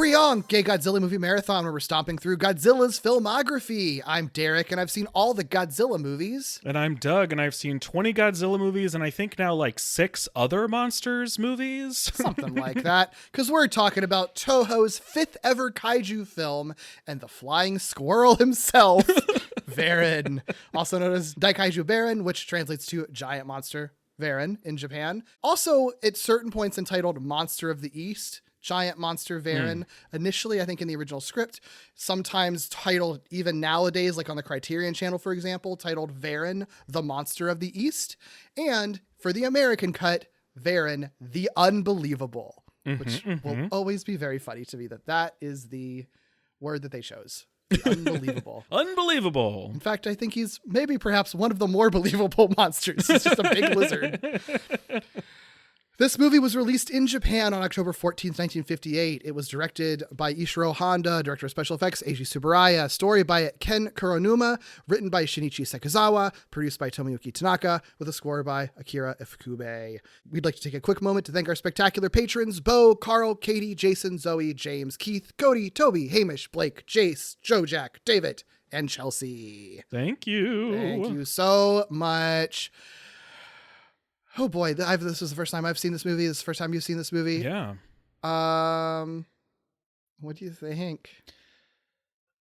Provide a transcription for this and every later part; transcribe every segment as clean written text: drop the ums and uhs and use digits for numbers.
Konnichiwa, Gay Godzilla Movie Marathon, where we're stomping through Godzilla's filmography. I'm Derek, and I've seen all the Godzilla movies. And I'm Doug, and I've seen 20 Godzilla movies, and I think now like 6 other monsters movies. Something like that, because we're talking about Toho's 5th ever kaiju film and the flying squirrel himself, Varan, also known as Daikaiju Varan, which translates to giant monster Varan in Japan. Also, at certain points entitled Monster of the East, Giant Monster Varan, initially, I think in the original script, sometimes titled, even nowadays, like on the Criterion Channel, for example, titled Varan, the Monster of the East. And for the American cut, Varan, the Unbelievable, which will always be very funny to me that is the word that they chose. Unbelievable. Unbelievable. In fact, I think he's maybe perhaps one of the more believable monsters. He's just a big lizard. This movie was released in Japan on October 14th, 1958. It was directed by Ishirō Honda, director of special effects Eiji Tsuburaya, story by Ken Kuronuma, written by Shinichi Sekizawa, produced by Tomoyuki Tanaka, with a score by Akira Ifukube. We'd like to take a quick moment to thank our spectacular patrons, Bo, Carl, Katie, Jason, Zoe, James, Keith, Cody, Toby, Hamish, Blake, Jace, Joe Jack, David, and Chelsea. Thank you. Thank you so much. Oh boy, this is the first time I've seen this movie. This is the first time you've seen this movie. Yeah. What do you think?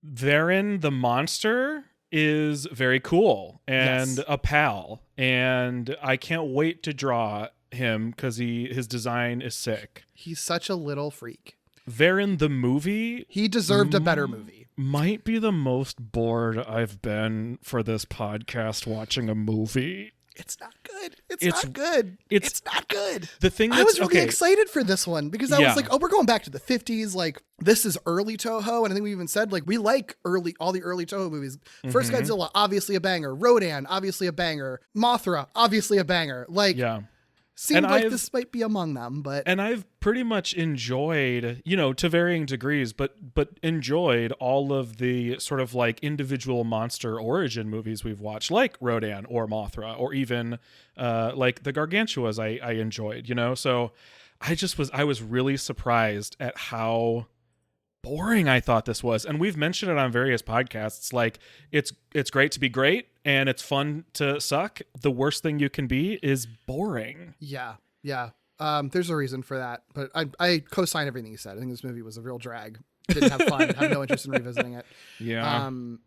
Varan the monster is very cool and a pal, and I can't wait to draw him because his design is sick. He's such a little freak. Varan the movie, he deserved a better movie. Might be the most bored I've been for this podcast watching a movie. It's not good. It's not good. It's not good. The thing I was really excited for this one because I was like, oh, we're going back to the 50s. Like, this is early Toho. And I think we even said, like, we like all the early Toho movies. First Godzilla, obviously a banger. Rodan, obviously a banger. Mothra, obviously a banger. Like, seemed like this might be among them, but... And I've pretty much enjoyed, to varying degrees, but enjoyed all of the sort of like individual monster origin movies we've watched, like Rodan or Mothra, or even like the Gargantuas I enjoyed, So I was really surprised at how boring I thought this was. And we've mentioned it on various podcasts. Like, it's great to be great and it's fun to suck. The worst thing you can be is boring. Yeah. There's a reason for that, but I co-sign everything you said. I think this movie was a real drag. Didn't have fun. Have no interest in revisiting it. Yeah. And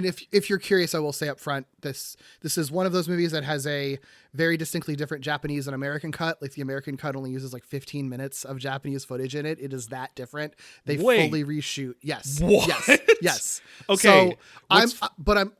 if you're curious, I will say up front, this is one of those movies that has a very distinctly different Japanese and American cut. Like, the American cut only uses like 15 minutes of Japanese footage in it. It is that different. They fully reshoot. Yes. What? Yes. Okay. So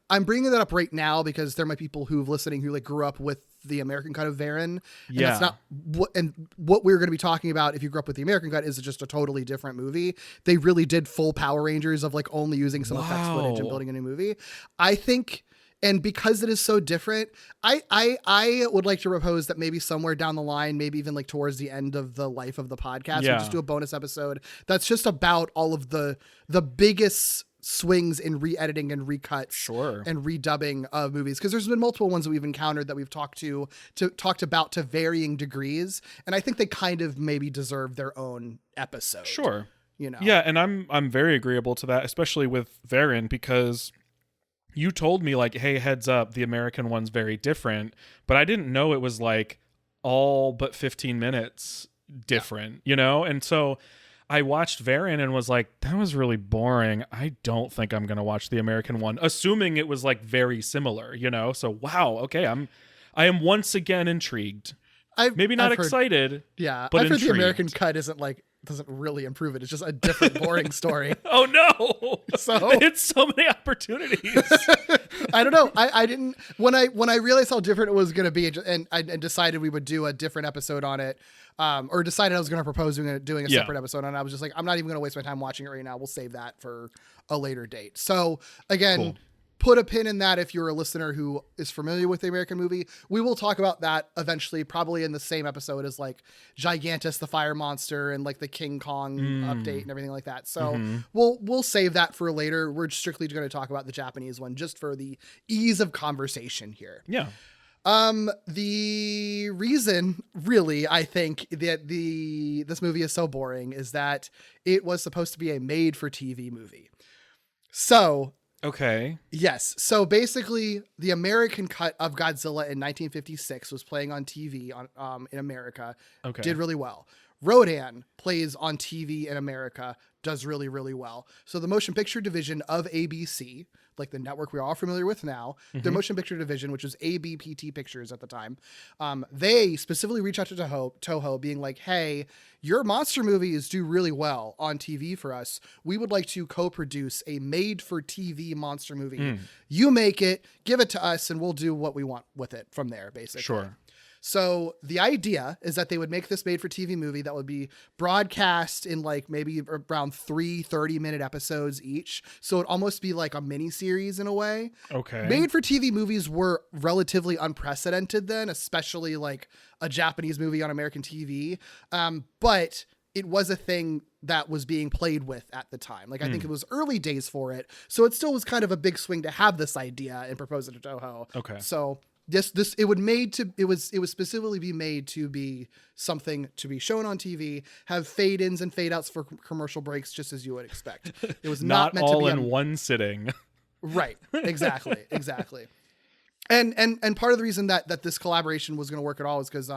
I'm bringing that up right now because there might be people who've listening who like grew up with the American cut of Varan. And that's not what we're going to be talking about. If you grew up with the American cut, is just a totally different movie. They really did full Power Rangers of like only using some effects footage and building a new movie. I think, and because it is so different, I would like to propose that maybe somewhere down the line, maybe even like towards the end of the life of the podcast, we'll just do a bonus episode that's just about all of the biggest swings in re-editing and recuts and redubbing of movies, because there's been multiple ones that we've encountered that we've talked about to varying degrees, and I think they kind of maybe deserve their own episode. Yeah, and I'm very agreeable to that, especially with Varan, because you told me like, hey, heads up, the American one's very different, but I didn't know it was like all but 15 minutes different, and so I watched Varan and was like, that was really boring. I don't think I'm going to watch the American one, assuming it was like very similar, So, wow. Okay. I am once again intrigued. Maybe not excited. But I've heard the American cut doesn't really improve it. It's just a different boring story. Oh no. So it's so many opportunities. I don't know. I didn't, when I realized how different it was going to be and decided we would do a different episode on it, or decided I was going to propose doing a separate episode on it, I was just like, I'm not even going to waste my time watching it right now. We'll save that for a later date. So again, put a pin in that if you're a listener who is familiar with the American movie. We will talk about that eventually, probably in the same episode as like Gigantus the Fire Monster and like the King Kong update and everything like that. So we'll save that for later. We're strictly going to talk about the Japanese one just for the ease of conversation here. Yeah. The reason, really, I think that this movie is so boring is that it was supposed to be a made-for-TV movie. So, okay, yes. So basically, the American cut of Godzilla in 1956 was playing on TV in America. Okay. Did really well. Rodan plays on TV in America, does really, really well. So the motion picture division of ABC, like the network we're all familiar with now, their motion picture division, which was ABPT Pictures at the time, they specifically reached out to Toho being like, hey, your monster movies do really well on TV for us. We would like to co-produce a made-for-TV monster movie. You make it, give it to us, and we'll do what we want with it from there, basically. Sure. So the idea is that they would make this made-for-TV movie that would be broadcast in like maybe around 3 30-minute episodes each. So it'd almost be like a mini series in a way. Okay. Made-for-TV movies were relatively unprecedented then, especially like a Japanese movie on American TV. But it was a thing that was being played with at the time. Like I think it was early days for it. So it still was kind of a big swing to have this idea and propose it to Toho. Okay. So it was specifically be made to be something to be shown on TV, have fade ins and fade outs for commercial breaks, just as you would expect. It was not meant all to be in one sitting. Right. Exactly. And part of the reason that this collaboration was going to work at all is because,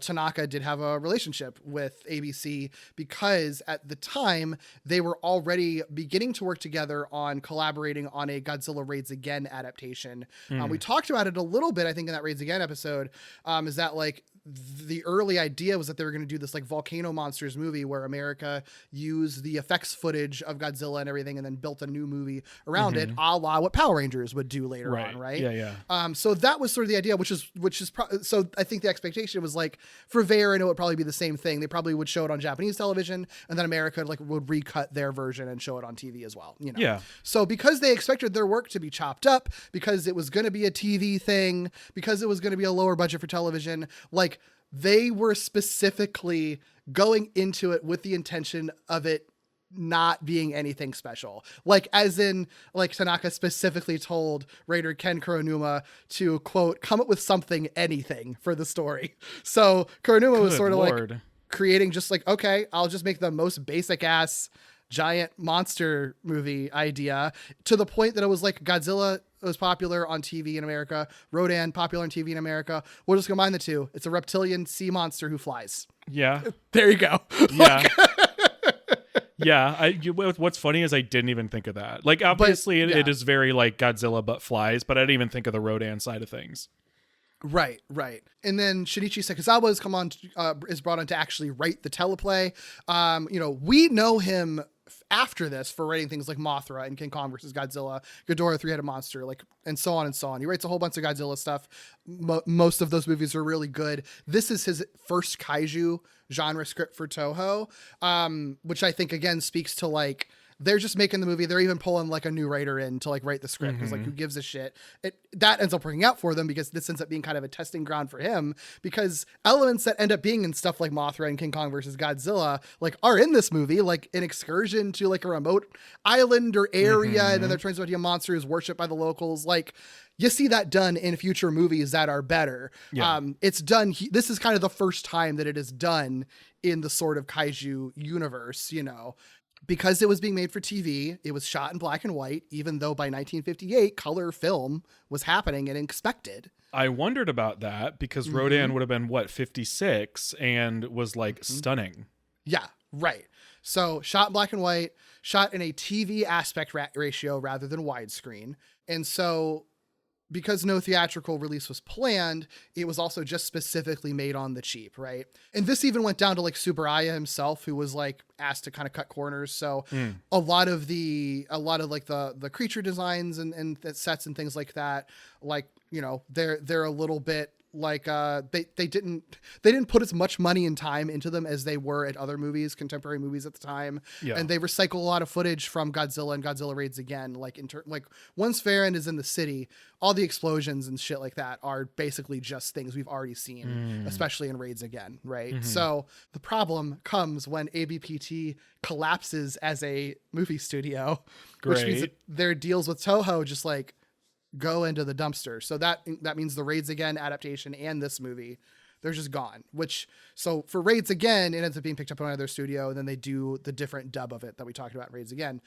Tanaka did have a relationship with ABC because at the time they were already beginning to work together on collaborating on a Godzilla Raids Again adaptation. We talked about it a little bit, I think, in that Raids Again episode, is that like the early idea was that they were going to do this like volcano monsters movie where America used the effects footage of Godzilla and everything and then built a new movie around it, a la what Power Rangers would do later on, right? Yeah. So that was sort of the idea, so I think the expectation was like for Varan, it would probably be the same thing. They probably would show it on Japanese television and then America would recut their version and show it on TV as well, Yeah. So because they expected their work to be chopped up, because it was going to be a TV thing, because it was going to be a lower budget for television, like they were specifically going into it with the intention of it not being anything special. Like as in like Tanaka specifically told writer Ken Kuronuma to quote, come up with anything for the story. So Kuronuma was sort of like creating just like, okay, I'll just make the most basic ass giant monster movie idea to the point that it was like Godzilla was popular on TV in America, Rodan popular on TV in America. We'll just combine the two. It's a reptilian sea monster who flies. Yeah. There you go. Yeah. Yeah. What's funny is I didn't even think of that. Like obviously it is very like Godzilla but flies, but I didn't even think of the Rodan side of things. Right. And then Shinichi Sekizawa is brought on to actually write the teleplay. We know him after this for writing things like Mothra and King Kong versus Godzilla, Ghidorah, Three-Headed Monster, like, and so on and so on. He writes a whole bunch of Godzilla stuff. Most of those movies are really good. This is his first kaiju genre script for Toho, which I think again speaks to like, they're just making the movie. They're even pulling like a new writer in to like write the script because like who gives a shit. That ends up working out for them because this ends up being kind of a testing ground for him because elements that end up being in stuff like Mothra and King Kong versus Godzilla like are in this movie, like an excursion to like a remote island or area, and then they're turns out to be a monster who's worshipped by the locals. Like you see that done in future movies that are better. Yeah. It's done. This is kind of the first time that it is done in the sort of kaiju universe, Because it was being made for TV, it was shot in black and white, even though by 1958, color film was happening and expected. I wondered about that because Rodan would have been, 56 and was like stunning. Yeah, right. So shot in black and white, shot in a TV aspect ratio rather than widescreen. And so because no theatrical release was planned, it was also just specifically made on the cheap, right? And this even went down to like Tsuburaya himself, who was like asked to kind of cut corners. So a lot of like the creature designs and the sets and things like that, like, they're a little bit like they didn't put as much money and time into them as they were at other contemporary movies at the time. Yeah. And they recycle a lot of footage from Godzilla and Godzilla Raids Again. Like once Varan is in the city, all the explosions and shit like that are basically just things we've already seen, especially in Raids Again, right? So the problem comes when ABPT collapses as a movie studio, which means that their deals with Toho just like go into the dumpster. So that means the Raids Again adaptation and this movie, they're just gone. So for Raids Again, it ends up being picked up by another studio, and then they do the different dub of it that we talked about in Raids Again.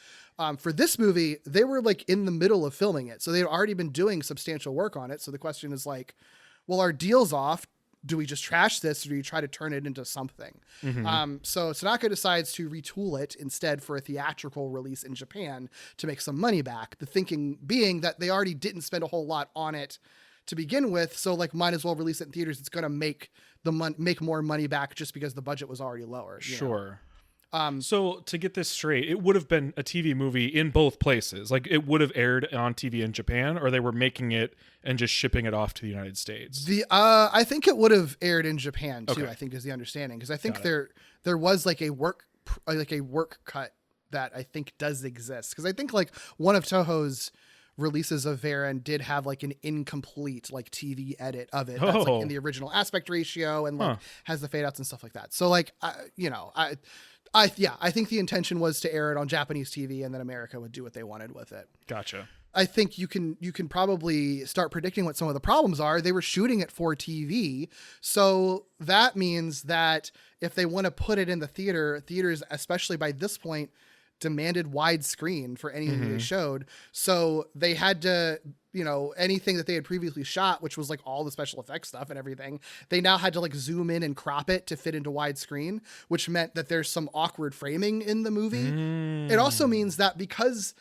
For this movie, they were like in the middle of filming it, so they'd already been doing substantial work on it. So the question is like, well, our deal's off. Do we just trash this, or do you try to turn it into something? So Tanaka decides to retool it instead for a theatrical release in Japan to make some money back. The thinking being that they already didn't spend a whole lot on it to begin with, so like might as well release it in theaters. It's going to make more money back just because the budget was already lower. Sure. So to get this straight, it would have been a TV movie in both places. Like it would have aired on TV in Japan, or they were making it and just shipping it off to the United States. I think it would have aired in Japan too. Okay. I think is the understanding, because I think there was like a work cut that I think does exist, because I think like one of Toho's releases of Varan did have like an incomplete like TV edit of it that's like in the original aspect ratio and like has the fade outs and stuff like that. So like I think the intention was to air it on Japanese TV, and then America would do what they wanted with it. Gotcha. I think you can probably start predicting what some of the problems are. They were shooting it for TV. So that means that if they want to put it in the theaters, especially by this point, demanded widescreen for anything they showed. So they had to, anything that they had previously shot, which was like all the special effects stuff and everything, they now had to like zoom in and crop it to fit into widescreen, which meant that there's some awkward framing in the movie. It also means that because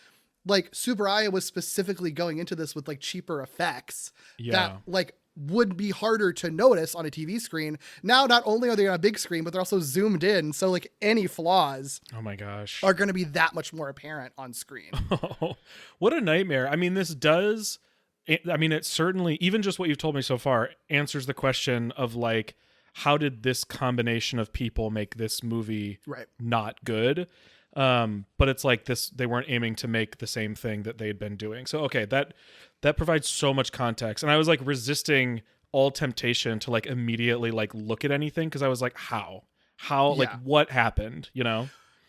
like Tsuburaya was specifically going into this with like cheaper effects that like would be harder to notice on a TV screen. Now, not only are they on a big screen, but they're also zoomed in. So like any flaws, oh my gosh, are going to be that much more apparent on screen. What a nightmare. I mean, it certainly, even just what you've told me so far, answers the question of like, how did this combination of people make this movie not good? But it's like they weren't aiming to make the same thing that they'd been doing. So, okay, that provides so much context. And I was like resisting all temptation to like immediately like look at anything, because I was like, how like what happened,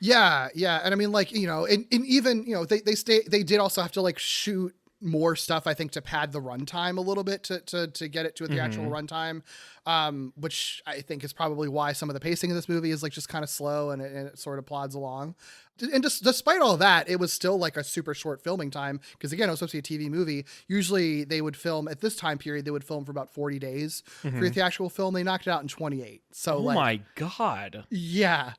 Yeah. And I mean, like, and even, they did also have to like shoot more stuff, I think, to pad the runtime a little bit to get it to a theatrical runtime, which I think is probably why some of the pacing of this movie is like just kind of slow and it sort of plods along. And just despite all that, it was still like a super short filming time, because again, it was supposed to be a TV movie. Usually they would film at this time period, they would film for about 40 days for a theatrical film. They knocked it out in 28. So my God. Yeah.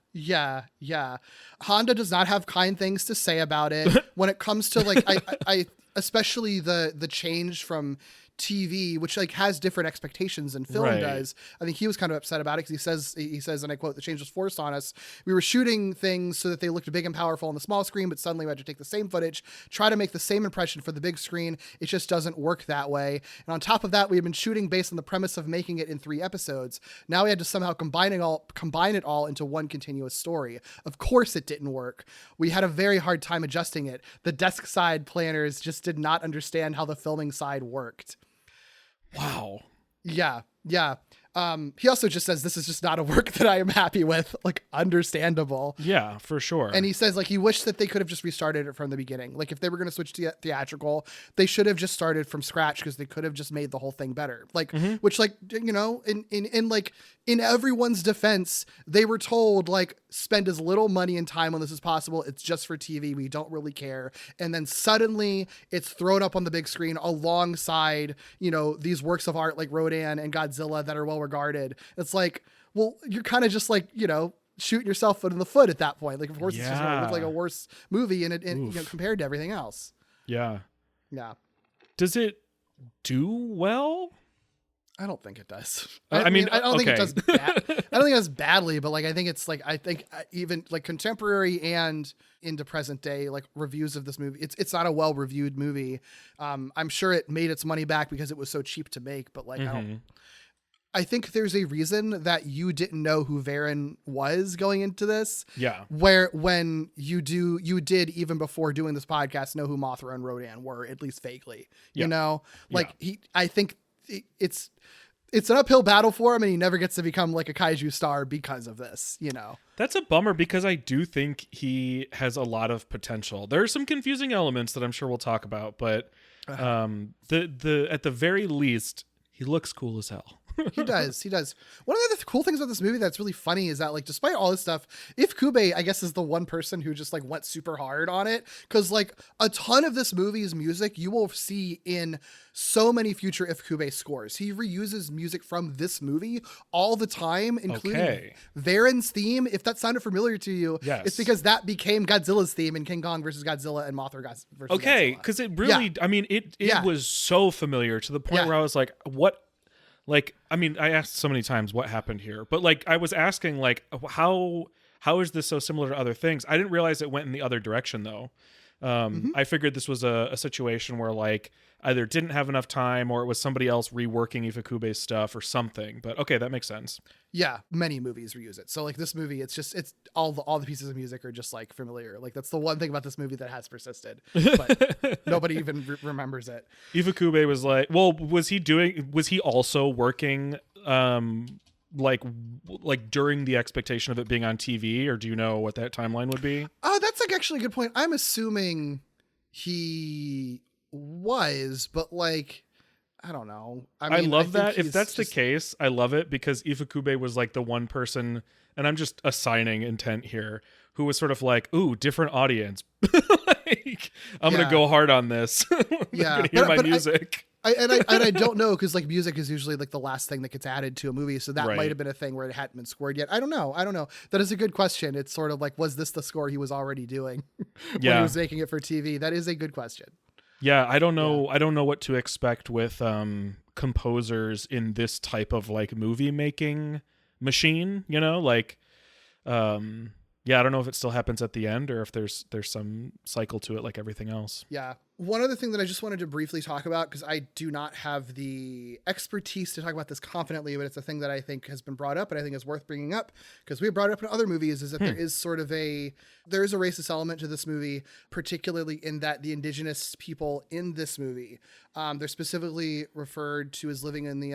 Honda does not have kind things to say about it when it comes to like, I especially the change from TV, which like has different expectations than film does. I think he was kind of upset about it, because he says, and I quote, "The change was forced on us. We were shooting things so that they looked big and powerful on the small screen, but suddenly we had to take the same footage, try to make the same impression for the big screen. It just doesn't work that way. And on top of that, we had been shooting based on the premise of making it in 3 episodes. Now we had to somehow combine it all into one continuous story. Of course it didn't work. We had a very hard time adjusting it. The desk side planners just did not understand how the filming side worked." Wow. Yeah. He also just says, "This is just not a work that I am happy with." Like, understandable. Yeah, for sure. And he says like he wished that they could have just restarted it from the beginning. Like if they were going to switch to theatrical, they should have just started from scratch, because they could have just made the whole thing better. Like, which like, in everyone's defense, they were told like, spend as little money and time on this as possible. It's just for TV. We don't really care. And then suddenly it's thrown up on the big screen alongside, these works of art like Rodan and Godzilla that are well regarded. It's like, well, you're kind of just like, shooting yourself in the foot at that point. Like, of course, it's just going to look like a worse movie compared to everything else. Yeah. Does it do well? I don't think it does. I mean, I don't think it does. I don't think it does badly, but like, I think it's like, even like contemporary and into present day, like reviews of this movie, it's not a well reviewed movie. I'm sure it made its money back because it was so cheap to make, but like, I think there's a reason that you didn't know who Varan was going into this. Yeah. Where when you did even before doing this podcast, know who Mothra and Rodan were, at least vaguely, I think it's it's an uphill battle for him, and he never gets to become like a kaiju star because of this, That's a bummer because I do think he has a lot of potential. There are some confusing elements that I'm sure we'll talk about, but the at the very least, he looks cool as hell. He does. One of the other cool things about this movie that's really funny is that, like, despite all this stuff, Ifukube, I guess, is the one person who just like went super hard on it, because like a ton of this movie's music you will see in so many future Ifukube scores. He reuses music from this movie all the time, including Varan's theme. If that sounded familiar to you, yes, it's because that became Godzilla's theme in King Kong versus Godzilla and Mothra versus Godzilla. Because it really, I mean, it was so familiar to the point where I was like, what? Like, I mean, I asked so many times what happened here, but like I was asking like, how is this so similar to other things? I didn't realize it went in the other direction though. I figured this was a situation where like either didn't have enough time or it was somebody else reworking Ifukube's stuff or something. But okay, that makes sense. Yeah, many movies reuse it. So like this movie, it's all the pieces of music are just like familiar. Like that's the one thing about this movie that has persisted, but nobody even remembers it. Ifukube was like, well, was he also working like during the expectation of it being on TV, or do you know what that timeline would be? Oh, that's like actually a good point. I'm assuming he was, but like, I don't know. I mean, love that. If that's the case, I love it because Ifukube was like the one person, and I'm just assigning intent here, who was sort of like, ooh, different audience. Like, I'm going to go hard on this. Yeah. I'm going to hear my music. I don't know, because like music is usually like the last thing that gets added to a movie, so that might have been a thing where it hadn't been scored yet. I don't know. That is a good question. It's sort of like, was this the score he was already doing when he was making it for TV? That is a good question. Yeah, I don't know. I don't know what to expect with composers in this type of like movie making machine. Like, I don't know if it still happens at the end or if there's some cycle to it like everything else. Yeah. One other thing that I just wanted to briefly talk about, because I do not have the expertise to talk about this confidently, but it's a thing that I think has been brought up and I think is worth bringing up because we brought it up in other movies, is that there is sort of there is a racist element to this movie, particularly in that the indigenous people in this movie, they're specifically referred to as living in the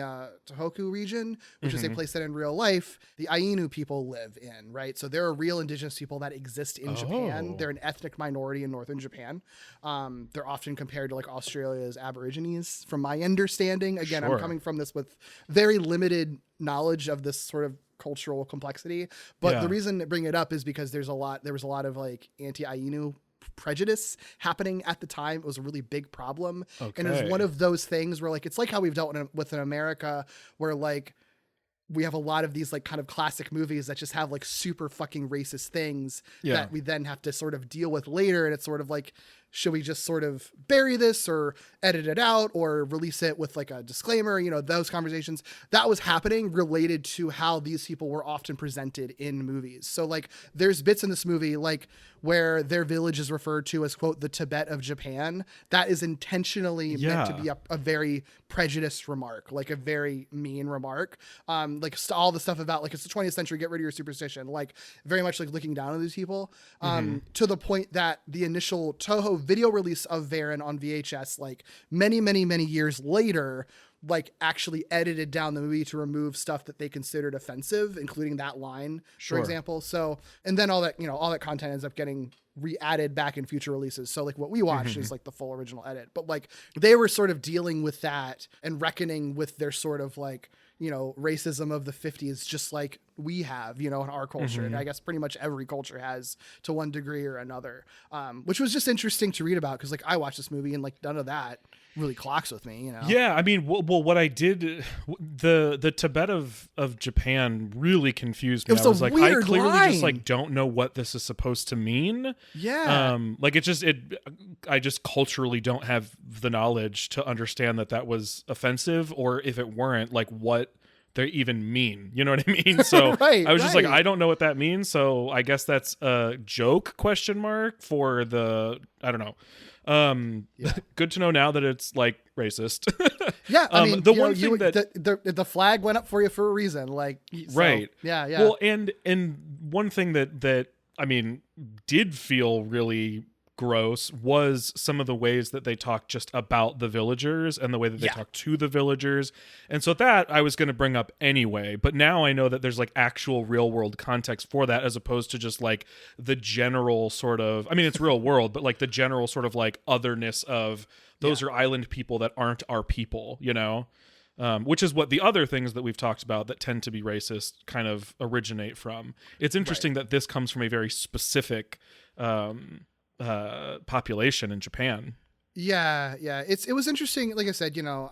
Tohoku region, which is a place that in real life, the Ainu people live in, right? So there are real indigenous people that exist in Japan. They're an ethnic minority in northern Japan. They're often compared to like Australia's Aborigines, from my understanding. Again, I'm coming from this with very limited knowledge of this sort of cultural complexity, but the reason to bring it up is because there was a lot of like anti-Ainu prejudice happening at the time. It was a really big problem. And it's one of those things where like, it's like how we've dealt with in America, where like we have a lot of these like kind of classic movies that just have like super fucking racist things that we then have to sort of deal with later. And it's sort of like, should we just sort of bury this or edit it out or release it with like a disclaimer? Those conversations that was happening related to how these people were often presented in movies. So like there's bits in this movie, like where their village is referred to as, quote, the Tibet of Japan. That is intentionally meant to be a very prejudiced remark, like a very mean remark. Like all the stuff about like, it's the 20th century, get rid of your superstition, like very much like looking down on these people, to the point that the initial Toho video release of Varan on VHS, like many, many, many years later, like actually edited down the movie to remove stuff that they considered offensive, including that line, for example. So, and then all that content ends up getting re-added back in future releases. So like what we watched is like the full original edit, but like they were sort of dealing with that and reckoning with their sort of like, racism of the 50s, just like we have, in our culture. And I guess pretty much every culture has to one degree or another, which was just interesting to read about. Cause like I watched this movie and like none of that really clocks with me, Yeah. I mean, well, what I did, the Tibet of Japan really confused me. I was like, I clearly just like don't know what this is supposed to mean. Yeah. Like I just culturally don't have the knowledge to understand that was offensive, or if it weren't, like what they even mean. You know what I mean? So I was just like, I don't know what that means. So I guess that's a joke ? For the, I don't know. Good to know now that it's like racist. Yeah, I mean, the one thing that the flag went up for you for a reason, like right. Yeah. Well, and one thing that I mean did feel really gross was some of the ways that they talk just about the villagers and the way that they talk to the villagers. And so that I was going to bring up anyway, but now I know that there's like actual real world context for that, as opposed to just like the general sort of, I mean, it's real world, but like the general sort of like otherness of those are island people that aren't our people, you know? Which is what the other things that we've talked about that tend to be racist kind of originate from. It's interesting that this comes from a very specific population in Japan. It was interesting. Like I said, you know,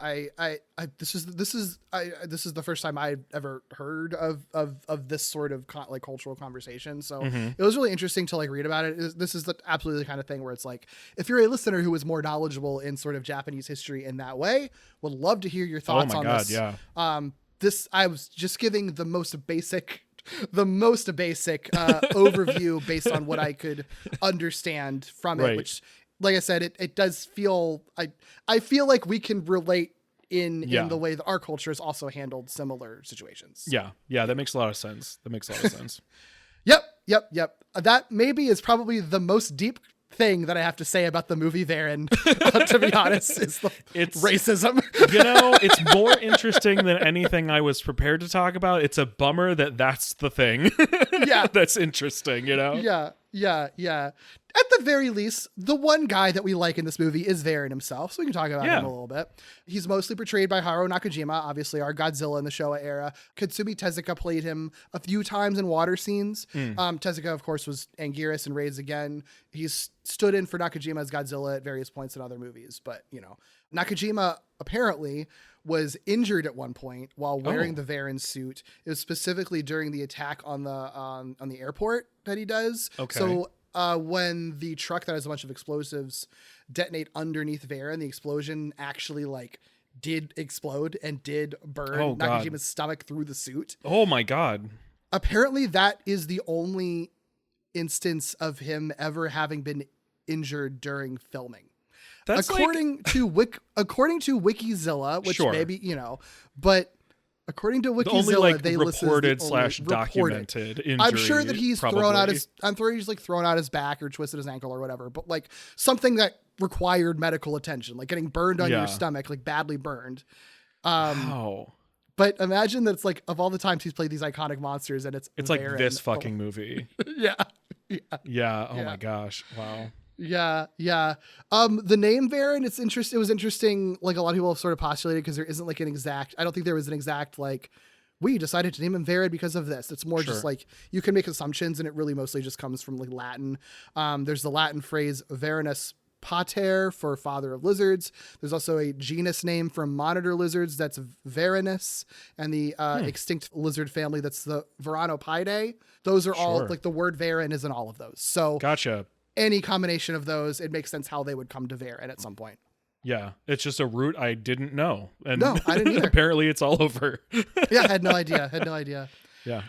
this is the first time I've ever heard of this sort of like cultural conversation. So it was really interesting to like read about it. This is absolutely the kind of thing where it's like, if you're a listener who is more knowledgeable in sort of Japanese history in that way, would love to hear your thoughts on this. This, I was just giving the most basic overview based on what I could understand from it, which, like I said, it does feel, I feel like we can relate in the way that our culture has also handled similar situations. Yeah. That makes a lot of sense. Yep. That maybe is probably the most deep thing that I have to say about the movie Varan, to be honest, is it's racism. You know, it's more interesting than anything I was prepared to talk about. It's a bummer that that's the thing. That's interesting, you know? Yeah. At the very least, the one guy that we like in this movie is Varan himself, so we can talk about him a little bit. He's mostly portrayed by Haruo Nakajima, obviously our Godzilla in the Showa era. Katsumi Tezuka played him a few times in water scenes. Tezuka, of course, was Anguirus in Raids Again. He's stood in for Nakajima as Godzilla at various points in other movies, but, you know, Nakajima apparently was injured at one point while wearing the Varan suit. It was specifically during the attack on the airport that he does. Okay. So when the truck that has a bunch of explosives detonate underneath Varan, the explosion actually like did explode and did burn Nakajima's stomach through the suit. Oh my God. Apparently that is the only instance of him ever having been injured during filming. That's according to Wikizilla, which maybe, you know, but according to Wikizilla, only, like, they reported / documented injury. I'm sure that he's probably thrown out his back or twisted his ankle or whatever, but like something that required medical attention, like getting burned on your stomach, like badly burned. Wow. But imagine that it's like, of all the times he's played these iconic monsters, and it's like this fucking movie. Yeah. Oh my gosh. Wow. Yeah. The name Varan, it was interesting. Like a lot of people have sort of postulated, because there isn't like I don't think there was an exact, like, we decided to name him Varan because of this. It's more just like, you can make assumptions, and it really mostly just comes from like Latin. There's the Latin phrase Varanus pater for father of lizards. There's also a genus name for monitor lizards that's Varanus, and the extinct lizard family that's the Varanopidae. Those are all like, the word Varan is in all of those. So gotcha. Any combination of those, it makes sense how they would come to Varan at some point. Yeah, it's just a route I didn't know. And no, I didn't either. Apparently it's all over. Yeah, I had no idea. Yeah.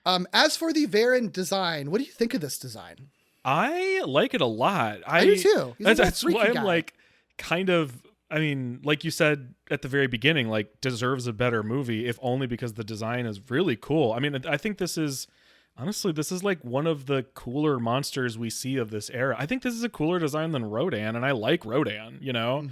As for the Varan design, what do you think of this design? I like it a lot. I do too. That's why I'm like, kind of, I mean, like you said at the very beginning, like, deserves a better movie, if only because the design is really cool. I mean, I think this is like one of the cooler monsters we see of this era. I think this is a cooler design than Rodan, and I like Rodan, you know?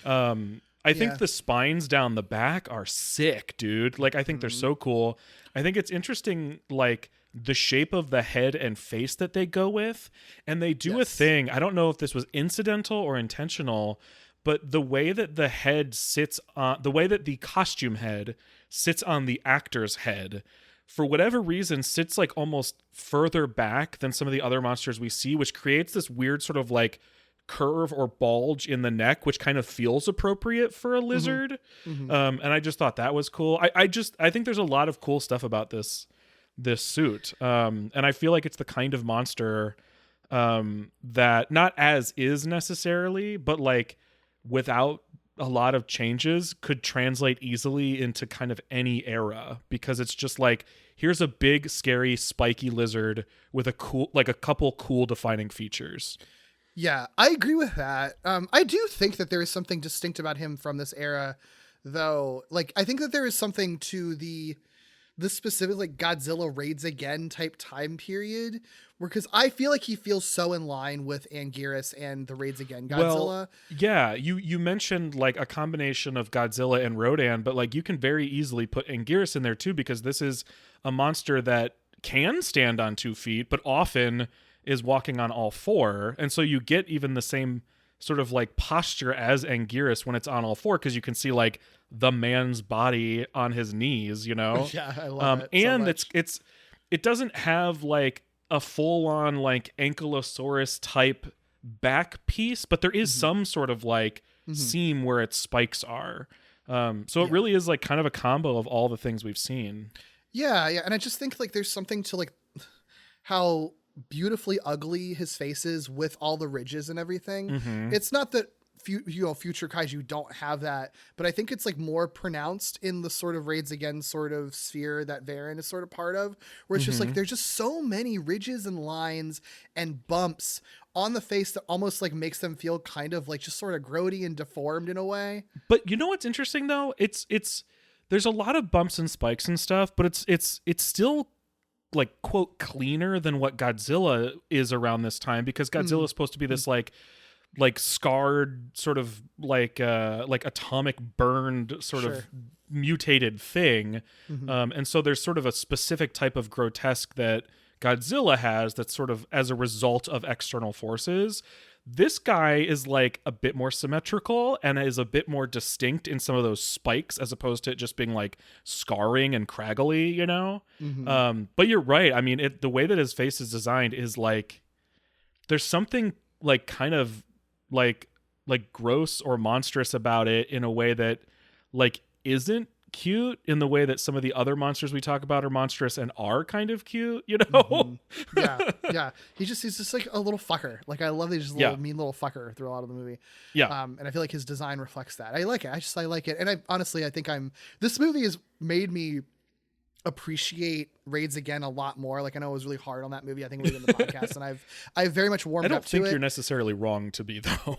I think the spines down the back are sick, dude. Like, I think they're so cool. I think it's interesting, like, the shape of the head and face that they go with. And they do a thing. I don't know if this was incidental or intentional, but the way that the head sits on, the way that the costume head sits on the actor's head, for whatever reason, sits like almost further back than some of the other monsters we see, which creates this weird sort of like curve or bulge in the neck, which kind of feels appropriate for a lizard. And I just thought that was cool. I think there's a lot of cool stuff about this suit. And I feel like it's the kind of monster that not as is necessarily, but like without a lot of changes could translate easily into kind of any era, because it's just like, here's a big, scary, spiky lizard with a couple cool defining features. Yeah, I agree with that. I do think that there is something distinct about him from this era, though. Like, I think that there is something to the this specific like Godzilla raids again type time period, because I feel like he feels so in line with Anguirus and the raids again Godzilla. Well, yeah, you mentioned like a combination of Godzilla and Rodan, but like you can very easily put Anguirus in there too, because this is a monster that can stand on 2 feet, but often is walking on all 4, and so you get even the same sort of like posture as Anguirus when it's on all 4, because you can see like the man's body on his knees, you know. Yeah, I love it. And so much. it doesn't have like a full on like ankylosaurus type back piece, but there is some sort of like seam where its spikes are. So it really is like kind of a combo of all the things we've seen. Yeah, and I just think like there's something to like how beautifully ugly his face is with all the ridges and everything. It's not that future kaiju don't have that, but I think it's like more pronounced in the sort of raids again sort of sphere that Varan is sort of part of, where it's just like there's just so many ridges and lines and bumps on the face that almost like makes them feel kind of like just sort of grody and deformed in a way. But you know what's interesting though? It's there's a lot of bumps and spikes and stuff, but it's still like quote cleaner than what Godzilla is around this time, because Godzilla is supposed to be this like scarred sort of like atomic burned sort of mutated thing. And so there's sort of a specific type of grotesque that Godzilla has that's sort of as a result of external forces. This guy is like a bit more symmetrical and is a bit more distinct in some of those spikes, as opposed to it just being like scarring and craggly, you know? But you're right. I mean, the way that his face is designed is like, there's something like kind of like gross or monstrous about it in a way that like isn't cute in the way that some of the other monsters we talk about are monstrous and are kind of cute, you know? Yeah. He's just like a little fucker. Like I love that he's just a little mean little fucker through a lot of the movie. And I feel like his design reflects that. I like it. I like it. And I think this movie has made me appreciate raids again a lot more. Like I know I was really hard on that movie, I think we did in the podcast, and I've very much warmed up to it. I don't think you're necessarily wrong to be though.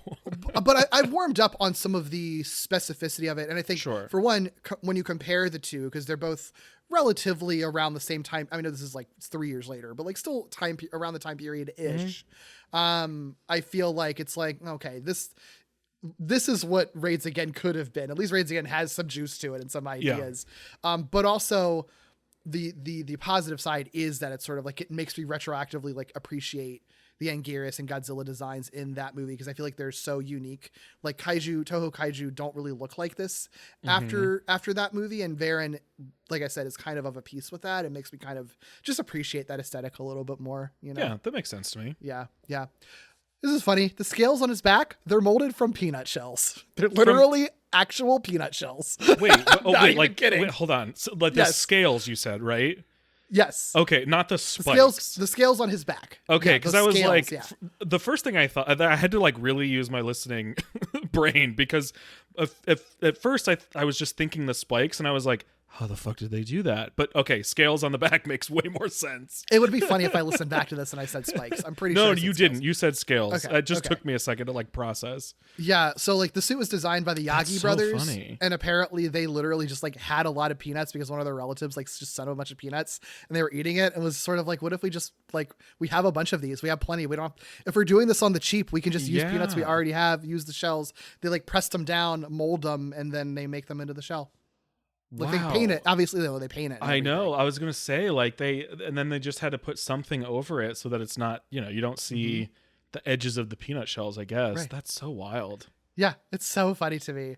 But I've warmed up on some of the specificity of it, and I think for one, when you compare the two, because they're both relatively around the same time. I mean, this is like 3 years later, but like still around the time period ish. I feel like it's like, okay, this is what Raids Again could have been. At least Raids Again has some juice to it and some ideas. But also the positive side is that it's sort of like, it makes me retroactively like appreciate the Anguirus and Godzilla designs in that movie, because I feel like they're so unique. Like Toho Kaiju don't really look like this after that movie, and Varan, like I said, is kind of a piece with that. It makes me kind of just appreciate that aesthetic a little bit more, you know? Yeah, that makes sense to me. Yeah. This is funny. The scales on his back, they're molded from peanut shells. They're literally actual peanut shells. Wait, kidding. Wait, hold on. So, like the scales you said, right? Yes. Okay, not the spikes. The scales on his back. Okay, because I was like, the first thing I thought, I had to like really use my listening brain, because at first I was just thinking the spikes, and I was like, how the fuck did they do that? But okay, scales on the back makes way more sense. It would be funny if I listened back to this and I said spikes. I'm pretty sure. No, you didn't. You said scales. Okay, It just took me a second to like process. Yeah, so like the suit was designed by the Yagi brothers, funny. And apparently they literally just like had a lot of peanuts because one of their relatives like just sent them a bunch of peanuts and they were eating it, and was sort of like, what if we just like, we have a bunch of these, we have plenty, we don't, if we're doing this on the cheap, we can just use peanuts we already have, use the shells. They like pressed them down, mold them, and then they make them into the shell. Like they paint it. Obviously, they paint it. I know. I was gonna say like and then they just had to put something over it so that it's not, you know, you don't see the edges of the peanut shells, I guess. Right. That's so wild. Yeah, it's so funny to me.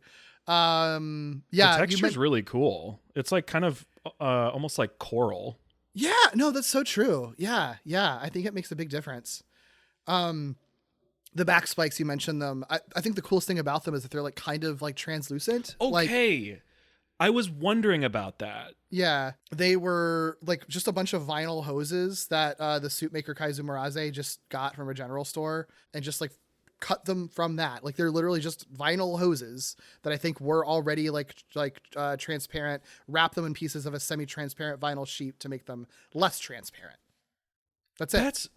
The texture's really cool. It's like kind of almost like coral. Yeah, no, that's so true. Yeah. I think it makes a big difference. The back spikes, you mentioned them. I think the coolest thing about them is that they're like kind of like translucent. Okay. I was wondering about that. Yeah, they were like just a bunch of vinyl hoses that the suit maker Kaizu Murase just got from a general store, and just like cut them from that. Like they're literally just vinyl hoses that I think were already like transparent, wrap them in pieces of a semi-transparent vinyl sheet to make them less transparent. That's it.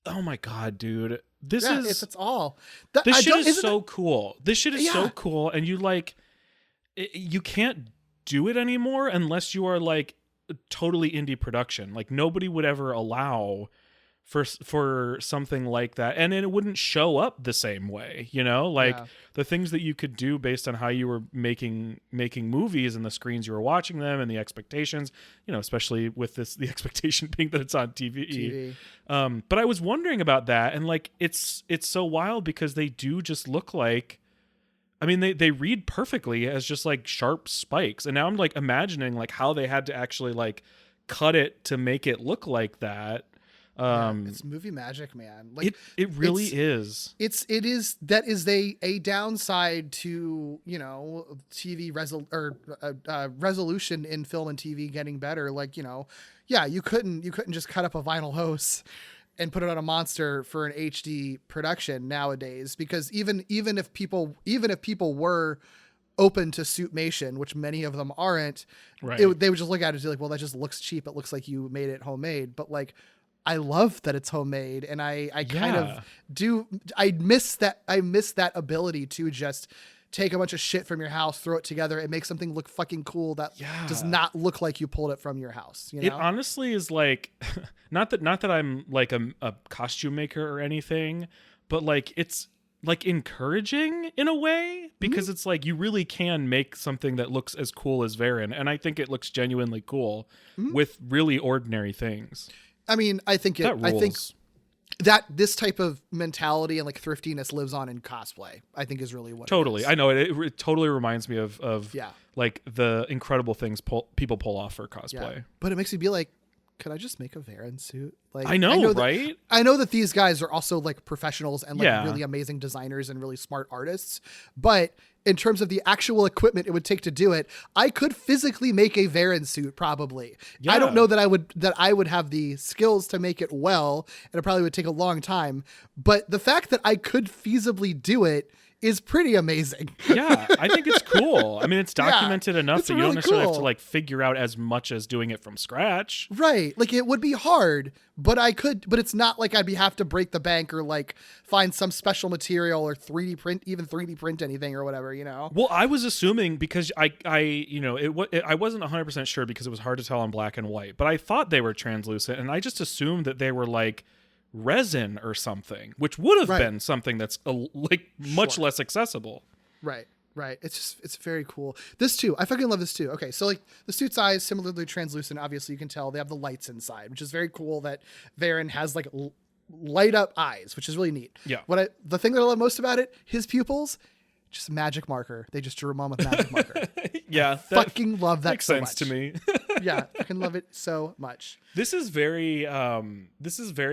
Oh my God, dude. It's all. This shit is so cool. This shit is so cool. And you can't do it anymore unless you are like totally indie production. Like nobody would ever allow for something like that, and it wouldn't show up the same way, like the things that you could do based on how you were making movies and the screens you were watching them and the expectations, especially with the expectation being that it's on TV. But I was wondering about that, and like it's so wild because they do just look like, I mean, they read perfectly as just like sharp spikes, and now I'm like imagining like how they had to actually like cut it to make it look like that. It's movie magic, man. Like it really is. It is that is a downside to TV resolution in film and TV getting better. Like you couldn't just cut up a vinyl hose and put it on a monster for an HD production nowadays, because even if people were open to suitmation, which many of them aren't, right. They would just look at it and be like, well, that just looks cheap. It looks like you made it homemade. But like, I love that it's homemade, and I kind of do. I miss that ability to just take a bunch of shit from your house, throw it together, and make something look fucking cool that does not look like you pulled it from your house. It honestly is like, not that I'm like a costume maker or anything, but like it's like encouraging in a way, because it's like you really can make something that looks as cool as Varan, and I think it looks genuinely cool with really ordinary things. I mean, I think that this type of mentality and like thriftiness lives on in cosplay, I think is really what totally. it is. I know it totally reminds me of like the incredible things people pull off for cosplay. Yeah. But it makes me be like, could I just make a Varan suit? Like, I know that, right? I know that these guys are also like professionals and like Yeah. really amazing designers and really smart artists, but in terms of the actual equipment it would take to do it, I could physically make a Varan suit probably. Yeah. I don't know that I would have the skills to make it well, and it probably would take a long time, but the fact that I could feasibly do it is pretty amazing. Yeah, I think it's cool. I mean, it's documented enough it's that you really don't necessarily have to cool. like figure out as much as doing it from scratch. Right. Like it would be hard, but but it's not like I'd have to break the bank or like find some special material or 3D print anything or whatever, Well, I was assuming, because I wasn't 100% sure because it was hard to tell on black and white, but I thought they were translucent, and I just assumed that they were like resin or something, which would have been something that's much less accessible. Right. It's very cool. This too, I fucking love this too. Okay, so like the suit's eyes similarly translucent. Obviously, you can tell they have the lights inside, which is very cool. That Varan has like light up eyes, which is really neat. Yeah. The thing that I love most about it, his pupils, just magic marker. They just drew them on with magic marker. Yeah, Fucking love that. Makes so sense much. to me. Yeah, I can love it so much. This is very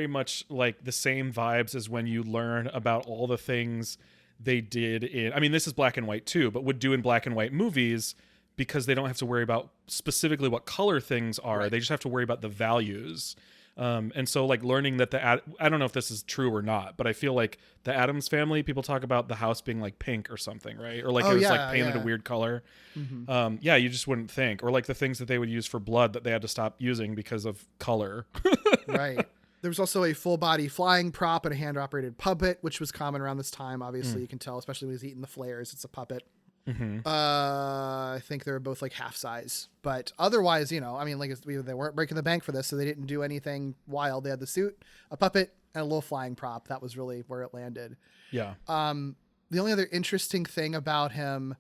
much like the same vibes as when you learn about all the things they did in, I mean, this is black and white too, but would do in black and white movies, because they don't have to worry about specifically what color things are. Right. They just have to worry about the values. And so like learning that I don't know if this is true or not, but I feel like the Addams Family, people talk about the house being like pink or something, right? Or like it was like painted a weird color. Mm-hmm. You just wouldn't think. Or like the things that they would use for blood that they had to stop using because of color. Right. There was also a full body flying prop and a hand operated puppet, which was common around this time. Obviously, you can tell, especially when he's eating the flares, it's a puppet. Mm-hmm. I think they were both like half size, but otherwise, I mean, like they weren't breaking the bank for this, so they didn't do anything wild. They had the suit, a puppet, and a little flying prop. That was really where it landed. Yeah. The only other interesting thing about him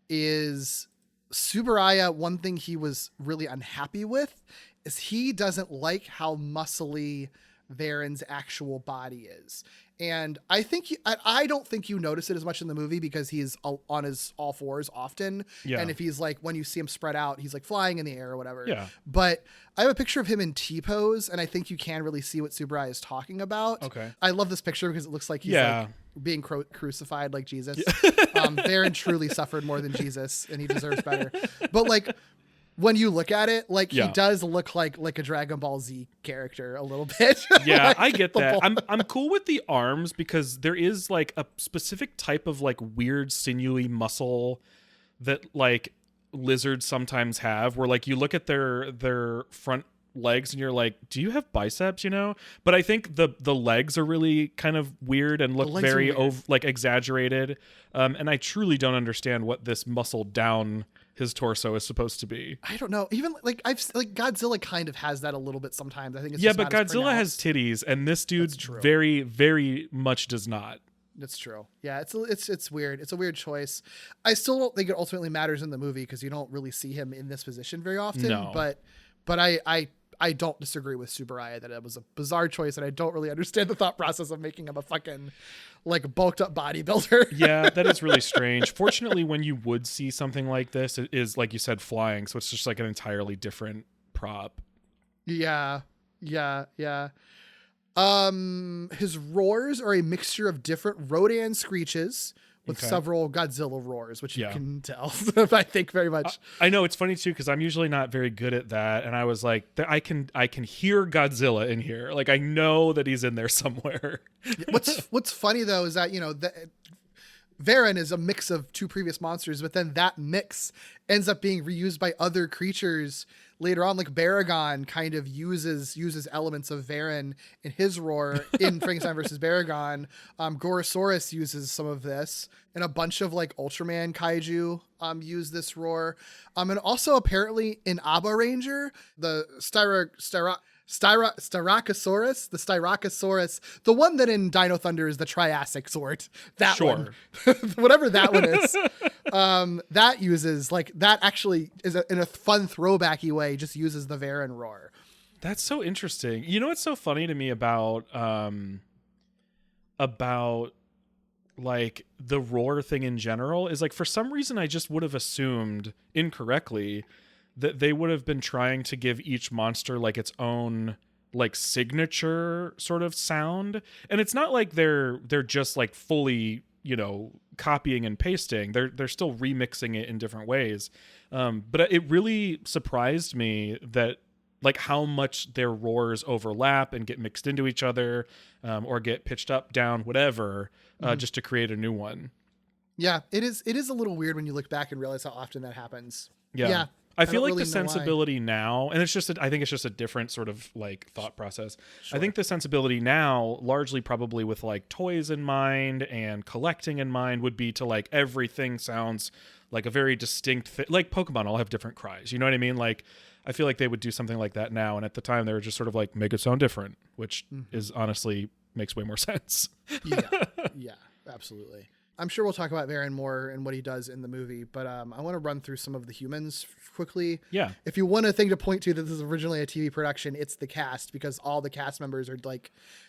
is Tsuburaya. One thing he was really unhappy with is he doesn't like how muscly Varan's actual body is. And I think I don't think you notice it as much in the movie because he's on his all fours often. Yeah. And if he's like, when you see him spread out, he's like flying in the air or whatever. Yeah. But I have a picture of him in T-pose, and I think you can really see what Tsuburaya is talking about. Okay. I love this picture because it looks like he's like being crucified like Jesus. Yeah. Varan truly suffered more than Jesus, and he deserves better. But like, when you look at it, like he does look like a Dragon Ball Z character a little bit. Yeah, like I get that. I'm cool with the arms because there is like a specific type of like weird sinewy muscle that like lizards sometimes have, where like you look at their front legs and you're like, do you have biceps, But I think the legs are really kind of weird and look very exaggerated. And I truly don't understand what this muscled down his torso is supposed to be. I don't know. Even Godzilla kind of has that a little bit sometimes. I think it's but Godzilla has titties and this dude very, very much does not. That's true. Yeah, it's weird. It's a weird choice. I still don't think it ultimately matters in the movie because you don't really see him in this position very often. No. But I don't disagree with Tsuburaya that it was a bizarre choice, and I don't really understand the thought process of making him a fucking bulked up bodybuilder. Yeah, that is really strange. Fortunately, when you would see something like this, it is, like you said, flying, so it's just like an entirely different prop. Yeah. His roars are a mixture of different Rodan screeches with several Godzilla roars, which you can tell, I think, very much. I know, it's funny too, because I'm usually not very good at that, and I was like, I can hear Godzilla in here. Like, I know that he's in there somewhere. What's funny though is that Varan is a mix of two previous monsters, but then that mix ends up being reused by other creatures later on. Like Baragon kind of uses elements of Varan in his roar in Frankenstein versus Baragon. Gorosaurus uses some of this, and a bunch of Ultraman kaiju use this roar. And also apparently in Abba Ranger, the Styracosaurus, the one that in Dino Thunder is the Triassic sort. That one. Whatever that one is. That uses that actually is in a fun throwbacky way, just uses the Varan roar. That's so interesting. You know what's so funny to me about the roar thing in general is for some reason I just would have assumed incorrectly that they would have been trying to give each monster its own signature sort of sound. And it's not like they're just fully, copying and pasting. They're still remixing it in different ways. But it really surprised me that how much their roars overlap and get mixed into each other, or get pitched up, down, whatever, just to create a new one. Yeah, it is a little weird when you look back and realize how often that happens. Yeah. I feel like really the sensibility now, and I think it's just a different sort of thought process. Sure. I think the sensibility now, largely probably with toys in mind and collecting in mind, would be to everything sounds like a very distinct thing. Like Pokemon all have different cries. You know what I mean? I feel like they would do something like that now. And at the time they were just sort of make it sound different, which is honestly makes way more sense. Yeah, absolutely. I'm sure we'll talk about Varan more and what he does in the movie, but I want to run through some of the humans quickly. Yeah. If you want a thing to point to that this is originally a TV production, it's the cast, because all the cast members are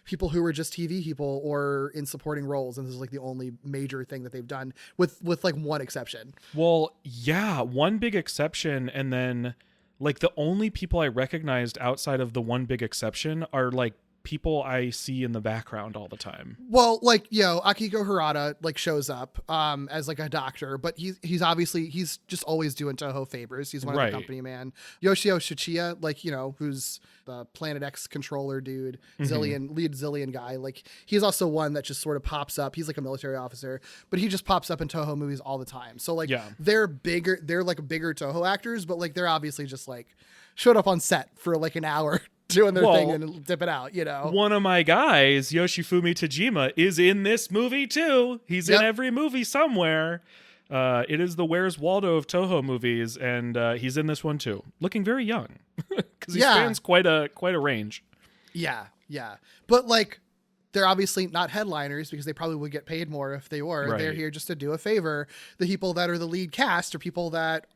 people who were just TV people or in supporting roles, and this is the only major thing that they've done with one exception. Well, yeah, one big exception, and then the only people I recognized outside of the one big exception are people I see in the background all the time. Well, Akiko Hirata shows up as a doctor, but he's just always doing Toho favors. He's one of the company man. Yoshio Shichiya, who's the Planet X controller dude, lead Zillion guy. He's also one that just sort of pops up. He's a military officer, but he just pops up in Toho movies all the time. So they're bigger Toho actors, but they're obviously just showed up on set for an hour doing their thing and dip it out, One of my guys, Yoshifumi Tajima, is in this movie too. He's in every movie somewhere. It is the Where's Waldo of Toho movies, and he's in this one too. Looking very young, because he spans quite a range. Yeah. But they're obviously not headliners because they probably would get paid more if they were. Right. They're here just to do a favor. The people that are the lead cast are people that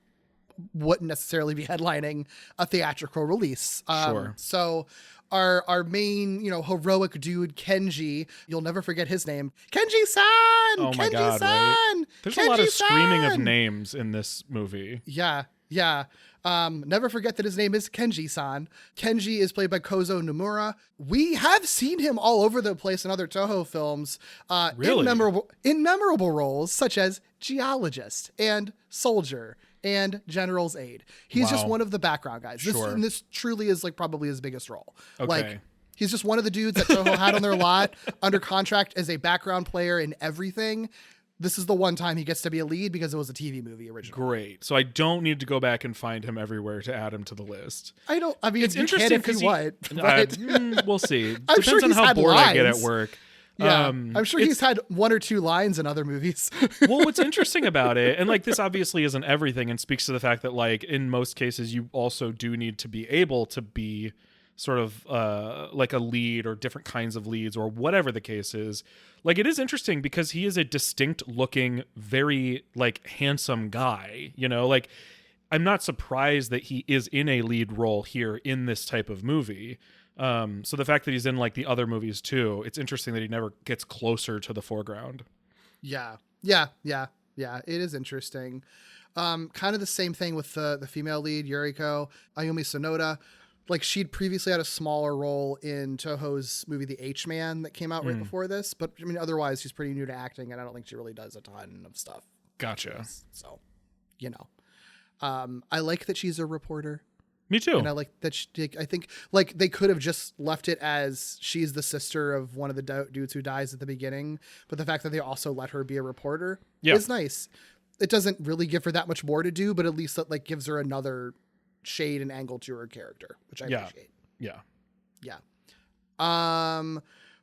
wouldn't necessarily be headlining a theatrical release. Sure. So our main, heroic dude, Kenji, you'll never forget his name. Kenji-san! Oh my God, right? There's a lot of screaming of names in this movie. Yeah. Never forget that his name is Kenji-san. Kenji is played by Kozo Nomura. We have seen him all over the place in other Toho films, really? in memorable roles such as Geologist and Soldier and General's Aide. He's just one of the background guys. This truly is probably his biggest role. Okay. He's just one of the dudes that Toho had on their lot under contract as a background player in everything. this is the one time he gets to be a lead because it was a TV movie originally. Great. So I don't need to go back and find him everywhere to add him to the list. I mean, it's interesting because we'll see. I'm Depends on how bored I get at work. Yeah, I'm sure he's had 1 or 2 lines in other movies. Well, what's interesting about it, and like this obviously isn't everything, and speaks to the fact that like in most cases you also do need to be able to be sort of like a lead or different kinds of leads or whatever the case is. Like it is interesting because he is a distinct looking, very like handsome guy, you know, like I'm not surprised that he is in a lead role here in this type of movie. So the fact that he's in like the other movies too, it's interesting that he never gets closer to the foreground. Yeah. It is interesting. Kind of the same thing with the female lead, Yuriko Ayumi Sonoda. Like she'd previously had a smaller role in Toho's movie The H-Man that came out right before this, but I mean otherwise she's pretty new to acting and I don't think she really does a ton of stuff. Gotcha. So, you know. I like that she's a reporter. Me too. And I like that I think like they could have just left it as she's the sister of one of the dudes who dies at the beginning, but the fact that they also let her be a reporter is nice. It doesn't really give her that much more to do, but at least that like gives her another shade and angle to her character, which I appreciate. Yeah.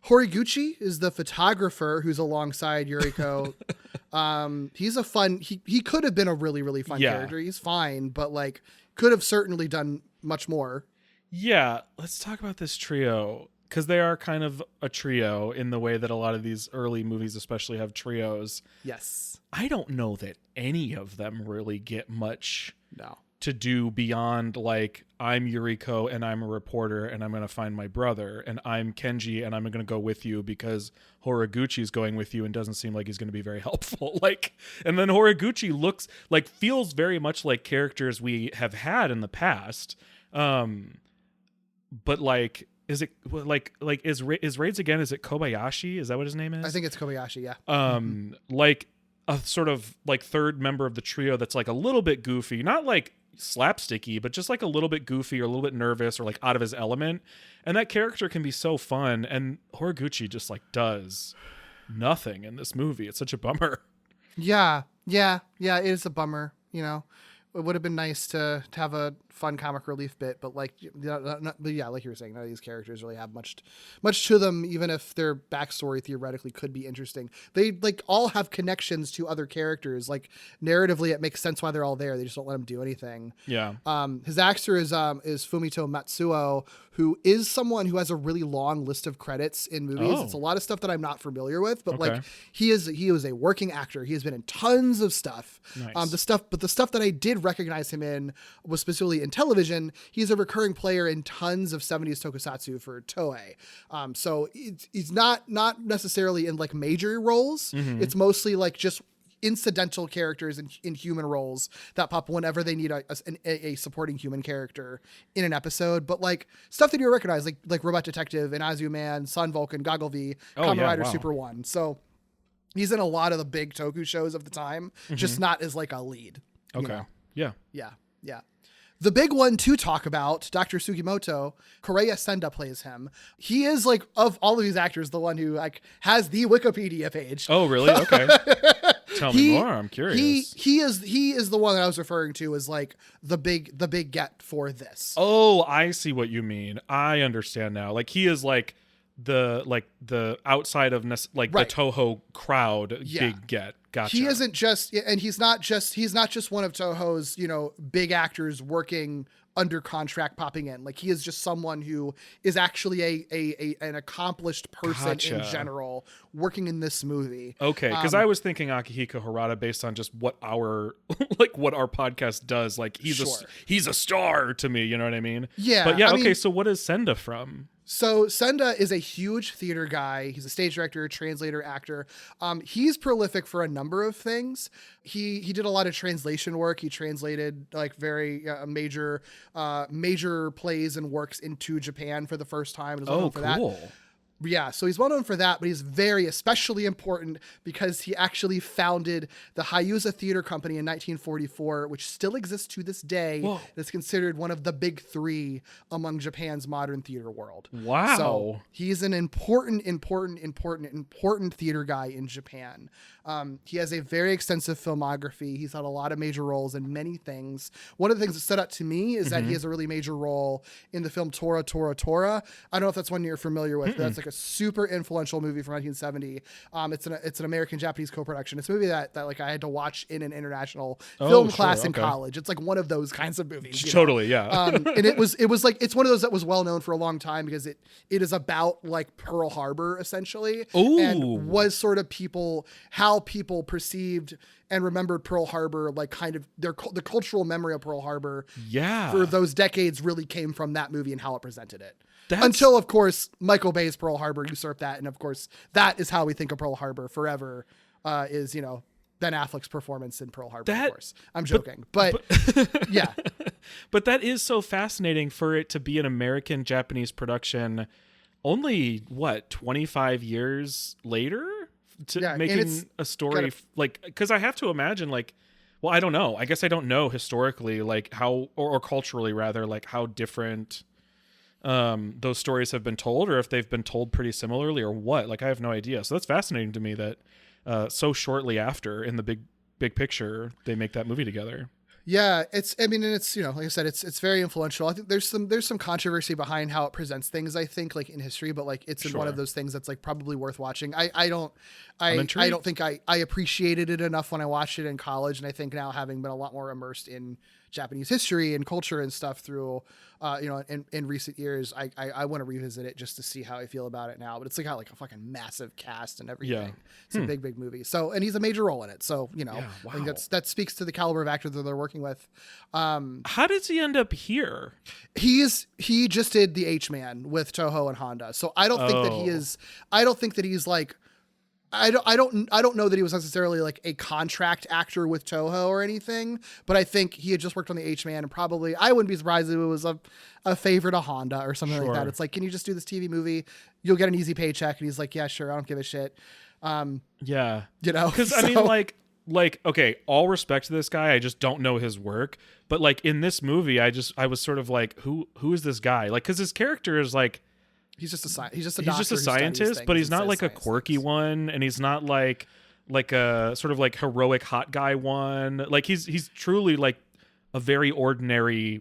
Horiguchi is the photographer who's alongside Yuriko. He's a fun, he could have been a really, really fun character. He's fine, but like could have certainly done much more. Yeah. Let's talk about this trio because they are kind of a trio in the way that a lot of these early movies especially have trios. Yes. I don't know that any of them really get much to do beyond like I'm Yuriko and I'm a reporter and I'm going to find my brother, and I'm Kenji and I'm going to go with you because Horiguchi's going with you and doesn't seem like he's going to be very helpful. Like, and then Horiguchi feels very much like characters we have had in the past. But like, is it is Raids again? Is it Kobayashi? Is that what his name is? I think it's Kobayashi. Yeah. Like a sort of like third member of the trio that's like a little bit goofy, not like slapsticky, but just like a little bit goofy or a little bit nervous or like out of his element. And that character can be so fun. And Horiguchi just like does nothing in this movie. It's such a bummer. Yeah. It is a bummer. You know, it would have been nice to have a fun comic relief bit, but like, like you were saying, none of these characters really have much to them, even if their backstory theoretically could be interesting. They like all have connections to other characters. Like narratively, it makes sense why they're all there. They just don't let them do anything. Yeah. His actor is Fumito Matsuo, who is someone who has a really long list of credits in movies. It's a lot of stuff that I'm not familiar with, but like he is a working actor. He has been in tons of stuff. Nice. The stuff that I did recognize him in was specifically in television. He's a recurring player in tons of 70s tokusatsu for Toei. So he's not necessarily in like major roles. It's mostly like just incidental characters in human roles that pop whenever they need a supporting human character in an episode. But like stuff that you recognize, like Robot Detective and Azu Man, Sun Vulcan, Goggle V, Kamen Rider Super 1. So he's in a lot of the big Toku shows of the time, just not as like a lead. Okay. Yeah. The big one to talk about, Dr. Sugimoto, Koreya Senda plays him. He is like, of all of these actors, the one who like has the Wikipedia page. Oh, really? Okay. Tell me more. I'm curious. He is the one that I was referring to as like the big get for this. Oh, I see what you mean. I understand now. Like he is like the outside of like the Toho crowd big get. Gotcha. He isn't just, and he's not just one of Toho's, you know, big actors working under contract popping in. Like he is just someone who is actually an accomplished person in general working in this movie. Okay, because I was thinking Akihiko Harada based on just what our what our podcast does. Like he's a star to me. You know what I mean? Yeah. But yeah, okay. So what is Senda from? So Senda is a huge theater guy. He's a stage director, translator, actor. He's prolific for a number of things. He did a lot of translation work. He translated like very major plays and works into Japan for the first time. Oh, cool. Yeah, so he's well known for that, but he's especially important because he actually founded the Hayusa Theater Company in 1944, which still exists to this day. Whoa. It's considered one of the big three among Japan's modern theater world. Wow. So he's an important theater guy in Japan. He has a very extensive filmography. He's had a lot of major roles in many things. One of the things that stood out to me is that he has a really major role in the film Tora, Tora, Tora. I don't know if that's one you're familiar with, but that's like a super influential movie from 1970. It's an American-Japanese co-production. It's a movie that like I had to watch in an international film class in college. It's like one of those kinds of movies. Totally, yeah. And it was like, it's one of those that was well known for a long time because it is about like Pearl Harbor essentially. Ooh. And was sort of how people perceived and remembered Pearl Harbor, like kind of the cultural memory of Pearl Harbor for those decades really came from that movie and how it presented it. Until, of course, Michael Bay's Pearl Harbor usurped that. And of course, that is how we think of Pearl Harbor forever, is, Ben Affleck's performance in Pearl Harbor, of course. I'm joking. But yeah. But that is so fascinating for it to be an American-Japanese production only, 25 years later? Making a story because I have to imagine I don't know. I guess I don't know historically how or culturally rather how different those stories have been told, or if they've been told pretty similarly or what. I have no idea. So that's fascinating to me that so shortly after in the big picture they make that movie together. Yeah, it's like I said, it's very influential. I think there's some controversy behind how it presents things, I think, in history, but it's in one of those things that's probably worth watching. I don't think I appreciated it enough when I watched it in college, and I think now, having been a lot more immersed in Japanese history and culture and stuff through in recent years, I want to revisit it just to see how I feel about it now. But it's got a fucking massive cast and everything. Yeah. It's a big movie. So, and he's a major role in it. So, I think that speaks to the caliber of actor that they're working with. How does he end up here? He just did The H-Man with Toho and Honda. So I don't think that he's I don't know that he was necessarily a contract actor with Toho or anything, but I think he had just worked on the H-Man, and probably I wouldn't be surprised if it was a favor to Honda or something like that. It's can you just do this TV movie? You'll get an easy paycheck. And he's like, yeah, sure. I don't give a shit. Yeah. Because I mean, okay, all respect to this guy. I just don't know his work, but in this movie, I was sort of who is this guy? Cause his character is he's just a scientist, but he's not a quirky one, and he's not like a sort of heroic hot guy one. He's truly a very ordinary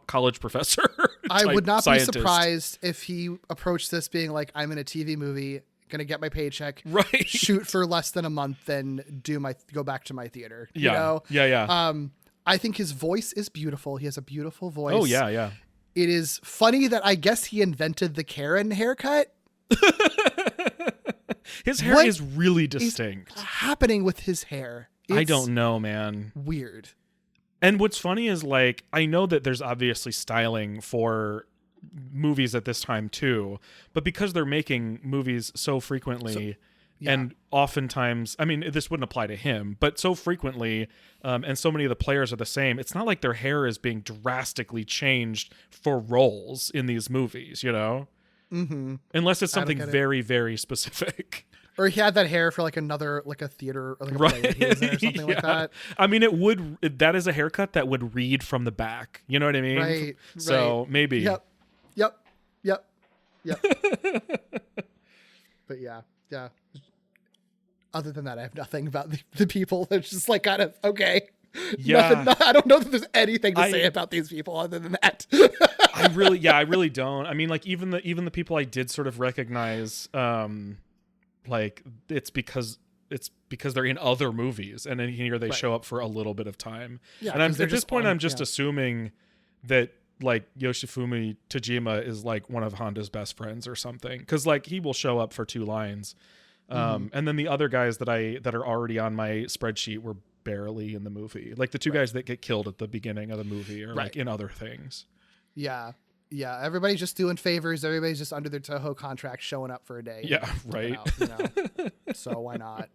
college professor. I would not be surprised if he approached this being I'm in a TV movie, gonna get my paycheck, right? Shoot for less than a month, then go back to my theater. Yeah. I think his voice is beautiful. He has a beautiful voice. Oh yeah. It is funny that I guess he invented the Karen haircut. His hair is really distinct. What's happening with his hair? I don't know, man. Weird. And what's funny is I know that there's obviously styling for movies at this time too, but because they're making movies so frequently and oftentimes, I mean, this wouldn't apply to him, but so frequently, and so many of the players are the same, it's not like their hair is being drastically changed for roles in these movies, Mm-hmm. Unless it's something very, very specific. Or he had that hair for another, a theater or a play that he was in or something like that. I mean, that is a haircut that would read from the back. You know what I mean? Right. So maybe. Yep. But yeah. Other than that, I have nothing about the people. They're just kind of, okay. Yeah. I don't know that there's anything to say about these people other than that. I really don't. I mean, even the people I did sort of recognize, it's because they're in other movies, and then here they show up for a little bit of time. Yeah, and at this point, I'm just assuming that Yoshifumi Tajima is one of Honda's best friends or something, because he will show up for 2 lines. And then the other guys that are already on my spreadsheet were barely in the movie. The 2 guys that get killed at the beginning of the movie are in other things. Yeah. Everybody's just doing favors. Everybody's just under their Toho contract showing up for a day. Yeah. Right. So why not?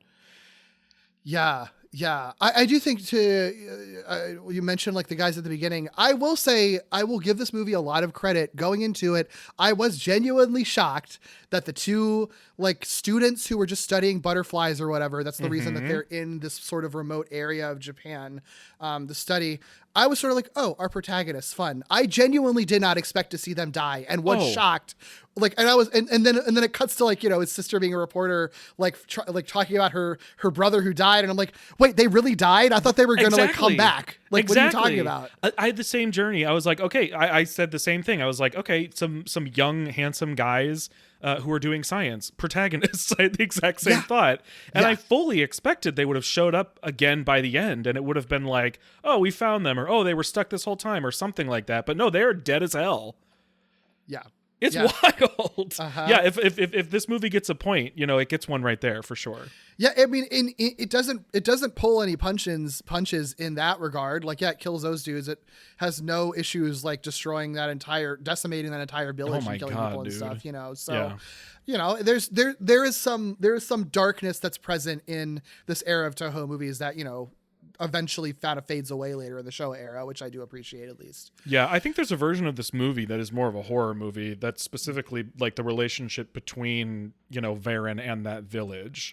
Yeah. Yeah, I do think you mentioned like the guys at the beginning. I will say I will give this movie a lot of credit. Going into it, I was genuinely shocked that the two like students who were just studying butterflies or whatever, that's the reason that they're in this sort of remote area of Japan, the study. I was sort of like, oh, our protagonists, fun. I genuinely did not expect to see them die and was shocked. Like, and I was, and then it cuts to like, his sister being a reporter, like, talking about her brother who died. And I'm like, wait, they really died? I thought they were going to like come back. Like, what are you talking about? I had the same journey. I was like, okay, I said the same thing. I was like, okay, some young, handsome guys who are doing science, protagonists. I had the exact same thought. And I fully expected they would have showed up again by the end, and it would have been like, oh, we found them, or oh, they were stuck this whole time, or something like that. But no, they're dead as hell. Yeah. It's wild. Yeah, if this movie gets a point, it gets one right there for sure. Yeah, I mean, it doesn't pull any punches in that regard. Like, yeah, it kills those dudes. It has no issues like decimating that entire village and killing people and stuff. So, there is some darkness that's present in this era of Toho movies that eventually kind of fades away later in the show era, which I do appreciate at least. Yeah, I think there's a version of this movie that is more of a horror movie that's specifically like the relationship between, Varan and that village,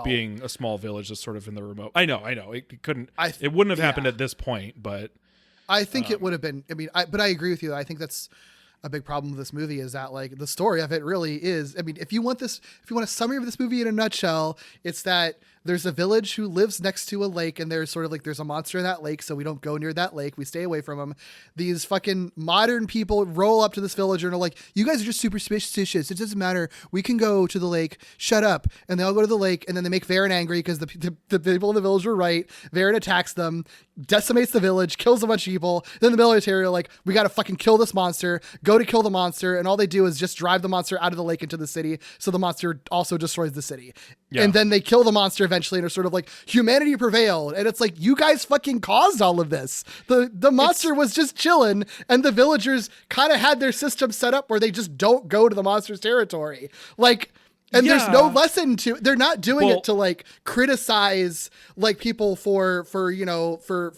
being a small village that's sort of in the remote. I know. It wouldn't have happened at this point, but I think it would have been, but I agree with you. I think that's a big problem with this movie is that like the story of it really is, if you want a summary of this movie in a nutshell, it's that there's a village who lives next to a lake, and there's sort of like, there's a monster in that lake. So we don't go near that lake. We stay away from them. These fucking modern people roll up to this villager and are like, you guys are just super superstitious. It doesn't matter. We can go to the lake. Shut up. And they all go to the lake, and then they make Varan angry because the people in the village were right. Varan attacks them, decimates the village, kills a bunch of people. Then the military are like, we got to fucking kill this monster, go to kill the monster. And all they do is just drive the monster out of the lake into the city. So the monster also destroys the city. Yeah. And then they kill the monster eventually and are sort of like, humanity prevailed. And it's like, you guys fucking caused all of this. The monster was just chilling, and the villagers kind of had their system set up where they just don't go to the monster's territory. Like, and there's no lesson they're not doing it to like criticize like people for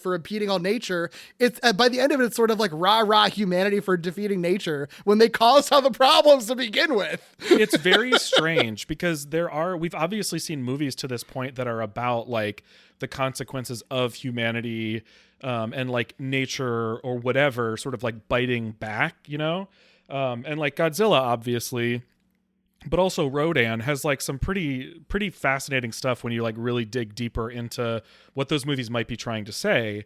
impeding on nature. It's by the end of it, it's sort of like rah humanity for defeating nature when they caused all the problems to begin with. It's very strange because we've obviously seen movies to this point that are about like the consequences of humanity, and like nature or whatever sort of like biting back, and like Godzilla, obviously. But also Rodan has like some pretty fascinating stuff when you like really dig deeper into what those movies might be trying to say.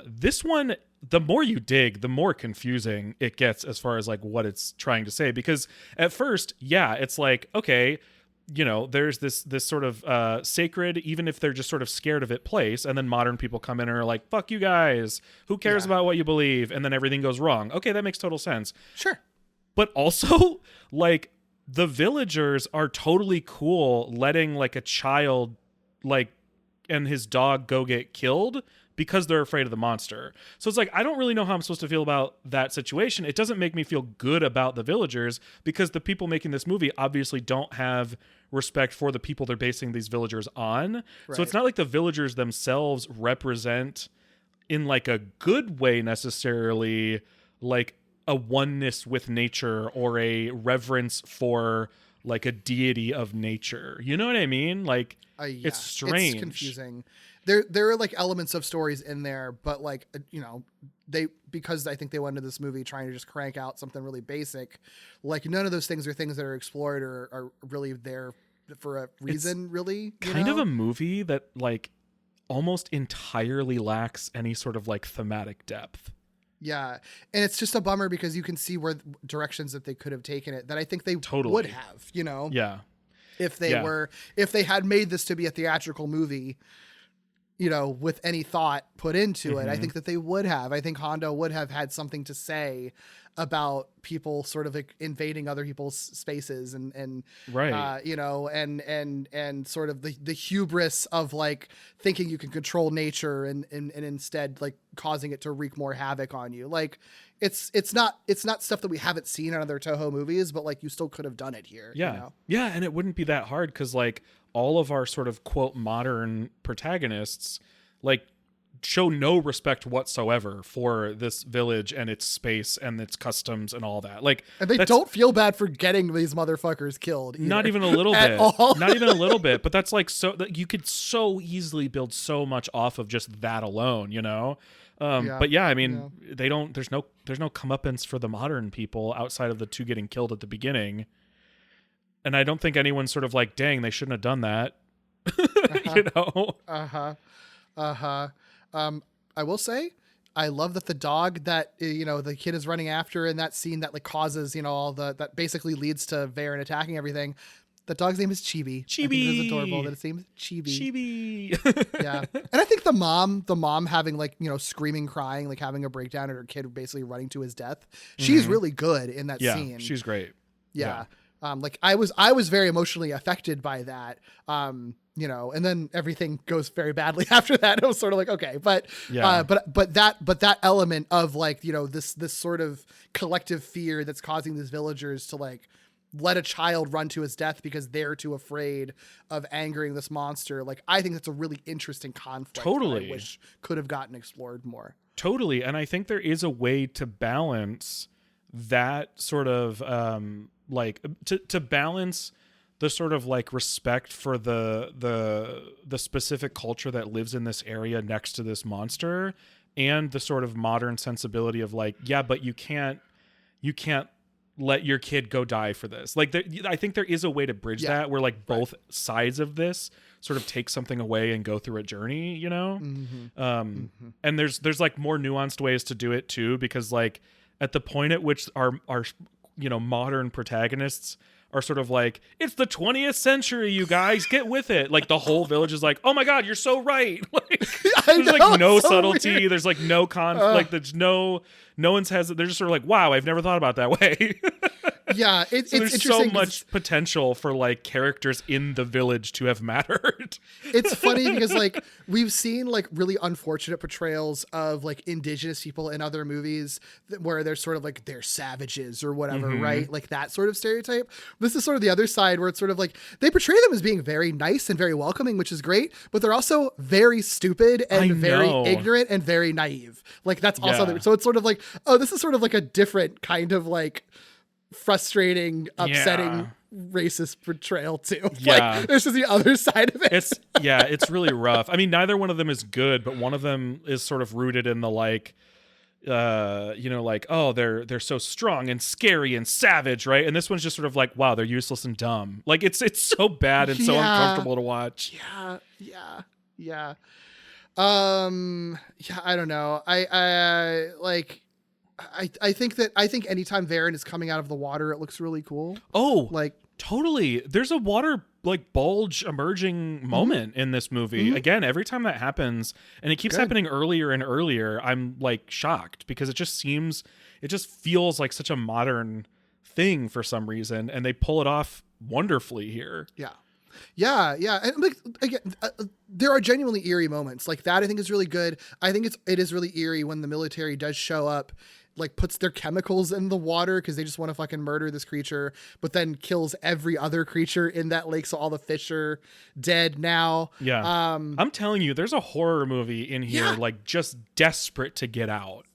This one, the more you dig, the more confusing it gets as far as like what it's trying to say. Because at first, it's like, okay, there's this sort of sacred, even if they're just sort of scared of it, place. And then modern people come in and are like, fuck you guys. Who cares about what you believe? And then everything goes wrong. Okay, that makes total sense. Sure. But also like, the villagers are totally cool letting like a child like and his dog go get killed because they're afraid of the monster. So it's like, I don't really know how I'm supposed to feel about that situation. It doesn't make me feel good about the villagers because the people making this movie obviously don't have respect for the people they're basing these villagers on. Right. So it's not like the villagers themselves represent in like a good way necessarily like a oneness with nature or a reverence for like a deity of nature. You know what I mean? Like it's strange. It's confusing. There are like elements of stories in there, but like, because I think they went into this movie trying to just crank out something really basic. Like none of those things are things that are explored or are really there for a reason, it's really. Kind of a movie that like almost entirely lacks any sort of like thematic depth. Yeah. And it's just a bummer because you can see where directions that they could have taken it that I think they would have, Yeah. If they had made this to be a theatrical movie, with any thought put into it, I think that they would have. I think Hondo would have had something to say about people sort of like invading other people's spaces and right. And sort of the hubris of like thinking you can control nature and instead like causing it to wreak more havoc on you. Like it's not stuff that we haven't seen in other Toho movies, but like you still could have done it here. Yeah. Yeah. And it wouldn't be that hard. 'Cause like all of our sort of quote modern protagonists like show no respect whatsoever for this village and its space and its customs and all that. Like, and they don't feel bad for getting these motherfuckers killed either, not even a little at bit all. Not even a little bit. But that's like, so that you could so easily build so much off of just that alone, you know? But yeah, I mean, they don't, there's no comeuppance for the modern people outside of the two getting killed at the beginning. And I don't think anyone's sort of like, dang, they shouldn't have done that. You know? I will say, I love that the dog that, you know, the kid is running after in that scene that like causes, you know, all that basically leads to Varan attacking everything. The dog's name is Chibi. Chibi. I think it is adorable that its name is Chibi. Chibi. Yeah. And I think the mom having like, you know, screaming, crying, like having a breakdown and her kid basically running to his death. She's really good in that scene. She's great. Yeah. Like I was very emotionally affected by that. You know, and then everything goes very badly after that. It was sort of like, okay, but that element of like, you know, this sort of collective fear that's causing these villagers to like let a child run to his death because they're too afraid of angering this monster. Like, I think that's a really interesting conflict. Totally. That I wish could have gotten explored more. Totally. And I think there is a way to balance that sort of, like to balance the sort of like respect for the specific culture that lives in this area next to this monster and the sort of modern sensibility of like, yeah, but you can't let your kid go die for this. Like, I think there is a way to bridge that where like both sides of this sort of take something away and go through a journey, you know? And there's like more nuanced ways to do it too, because like at the point at which our you know, modern protagonists are sort of like, it's the 20th century, you guys, get with it. Like the whole village is like, oh my God, you're so right. Like, there's like no subtlety. Weird. There's like no like there's no one's has, they're just sort of like, wow, I've never thought about that way. Yeah. It's there's so much potential for like characters in the village to have mattered. It's funny because like we've seen like really unfortunate portrayals of like indigenous people in other movies where they're sort of like, they're savages or whatever, right? Like that sort of stereotype. This is sort of the other side where it's sort of like they portray them as being very nice and very welcoming, which is great, but they're also very stupid and very ignorant and very naive. Like that's also, so it's sort of like, oh, this is sort of like a different kind of like frustrating, upsetting, racist portrayal too. Like, this is the other side of it. It's really rough. I mean, neither one of them is good, but one of them is sort of rooted in the like, you know, like, oh, they're so strong and scary and savage, right? And this one's just sort of like, wow, they're useless and dumb. Like it's so bad and so uncomfortable to watch. Yeah. I don't know. I think anytime Varan is coming out of the water, it looks really cool. Oh, like totally. There's a water like bulge emerging moment in this movie. Again, every time that happens, and it keeps happening earlier and earlier, I'm like shocked because it just feels like such a modern thing for some reason, and they pull it off wonderfully here. Yeah. And like, again, there are genuinely eerie moments like that. I think is really good. I think it is really eerie when the military does show up, like puts their chemicals in the water because they just want to fucking murder this creature, but then kills every other creature in that lake. So all the fish are dead now. Yeah. I'm telling you, there's a horror movie in here, like just desperate to get out.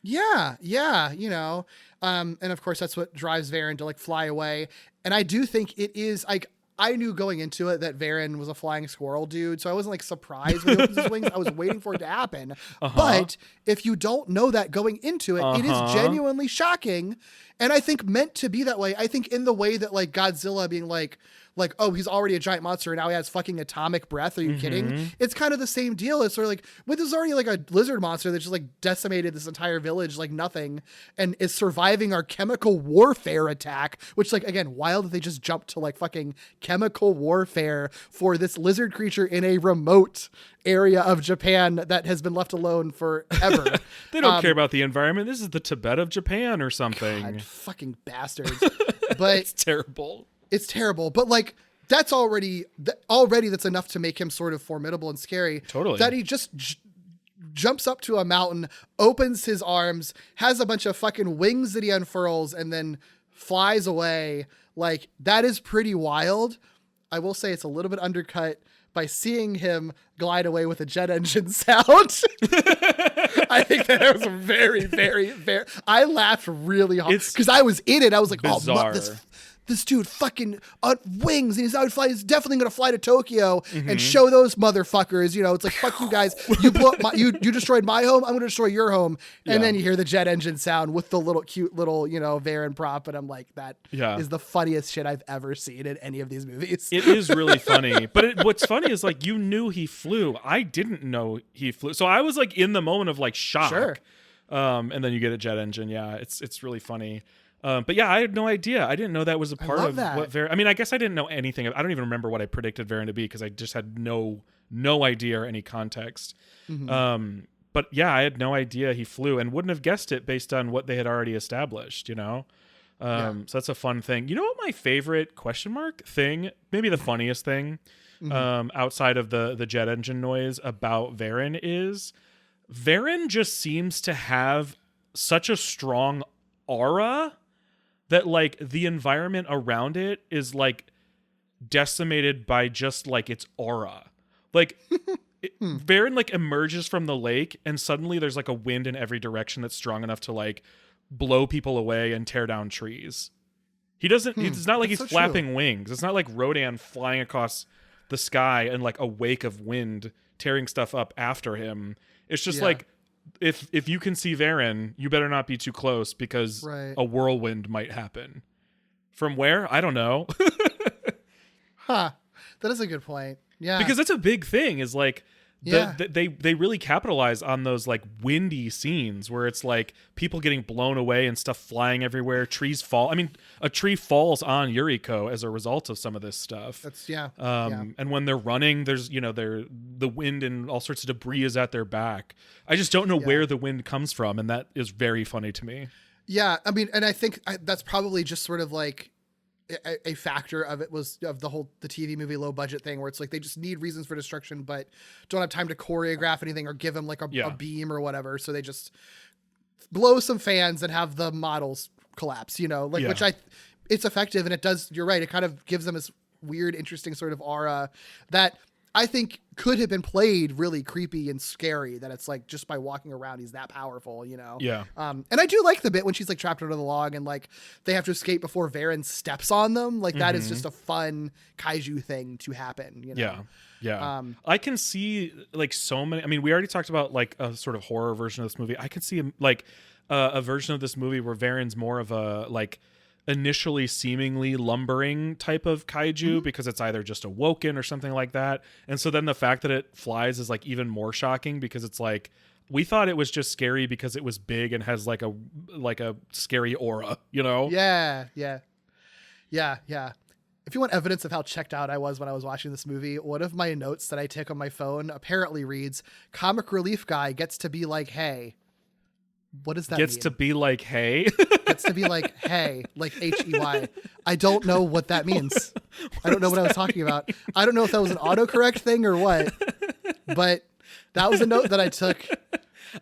Yeah. You know, and of course that's what drives Varan to like fly away. And I do think it is like, I knew going into it that Varan was a flying squirrel dude, so I wasn't like surprised when he opens his wings. I was waiting for it to happen. But if you don't know that going into it, it is genuinely shocking. And I think meant to be that way. I think in the way that like Godzilla being like, oh, he's already a giant monster and now he has fucking atomic breath. Are you kidding? It's kind of the same deal. It's sort of like, this is already like a lizard monster that just like decimated this entire village like nothing and is surviving our chemical warfare attack, which like, again, wild that they just jumped to like fucking chemical warfare for this lizard creature in a remote area of Japan that has been left alone forever. They don't care about the environment. This is the Tibet of Japan or something. God, fucking bastards. But it's terrible. It's terrible, but like that's already that's enough to make him sort of formidable and scary. Totally. That he just jumps up to a mountain, opens his arms, has a bunch of fucking wings that he unfurls, and then flies away. Like that is pretty wild. I will say it's a little bit undercut by seeing him glide away with a jet engine sound. I think that was very, very, very. I laughed really hard because I was in it. I was like, bizarre. "Oh, this dude fucking wings, and he's definitely gonna fly to Tokyo and show those motherfuckers." You know, it's like, fuck you guys. You blew up you destroyed my home. I'm gonna destroy your home. And then you hear the jet engine sound with the cute little Varan prop, and I'm like, that is the funniest shit I've ever seen in any of these movies. It is really funny, but what's funny is like you knew he flew. I didn't know he flew, so I was like in the moment of like shock. Sure. And then you get a jet engine. Yeah, it's really funny. But yeah, I had no idea. I didn't know that was a part of what Varan. I mean, I guess I didn't know anything. I don't even remember what I predicted Varan to be because I just had no idea or any context. But yeah, I had no idea he flew and wouldn't have guessed it based on what they had already established. So that's a fun thing. You know what my favorite thing, maybe the funniest thing, outside of the jet engine noise about Varan is Varan just seems to have such a strong aura that like the environment around it is like decimated by just like its aura. Like Varan like emerges from the lake and suddenly there's like a wind in every direction that's strong enough to like blow people away and tear down trees. He doesn't it's not like he's flapping wings. It's not like Rodan flying across the sky and like a wake of wind tearing stuff up after him. It's just like if you can see Varan, you better not be too close because a whirlwind might happen. From where? I don't know. That is a good point. Yeah. Because that's a big thing is like they really capitalize on those like windy scenes where it's like people getting blown away and stuff flying everywhere, trees fall. I mean, a tree falls on Yuriko as a result of some of this stuff. That's and when they're running, there's the wind and all sorts of debris is at their back. I just don't know where the wind comes from, and that is very funny to me. Yeah, I mean, and I think that's probably just sort of like a factor of it was of the TV movie low budget thing where it's like they just need reasons for destruction but don't have time to choreograph anything or give them like a beam or whatever, so they just blow some fans and have the models collapse, which it's effective and it does, you're right, it kind of gives them this weird interesting sort of aura that I think could have been played really creepy and scary, that it's like just by walking around he's that powerful, Yeah. And I do like the bit when she's like trapped under the log and like they have to escape before Varan steps on them. Like that is just a fun kaiju thing to happen, Yeah. I can see like so many. I mean, we already talked about like a sort of horror version of this movie. I could see like a version of this movie where Varan's more of a like initially seemingly lumbering type of kaiju because it's either just awoken or something like that. And so then the fact that it flies is like even more shocking because it's like we thought it was just scary because it was big and has like a scary aura, Yeah. If you want evidence of how checked out I was when I was watching this movie, one of my notes that I take on my phone apparently reads, "Comic relief guy gets to be like, hey." What does that mean? Gets to be like, hey? Gets to be like, hey, like H-E-Y. I don't know what that means. I don't know what I was talking about. I don't know if that was an autocorrect thing or what, but that was a note that I took.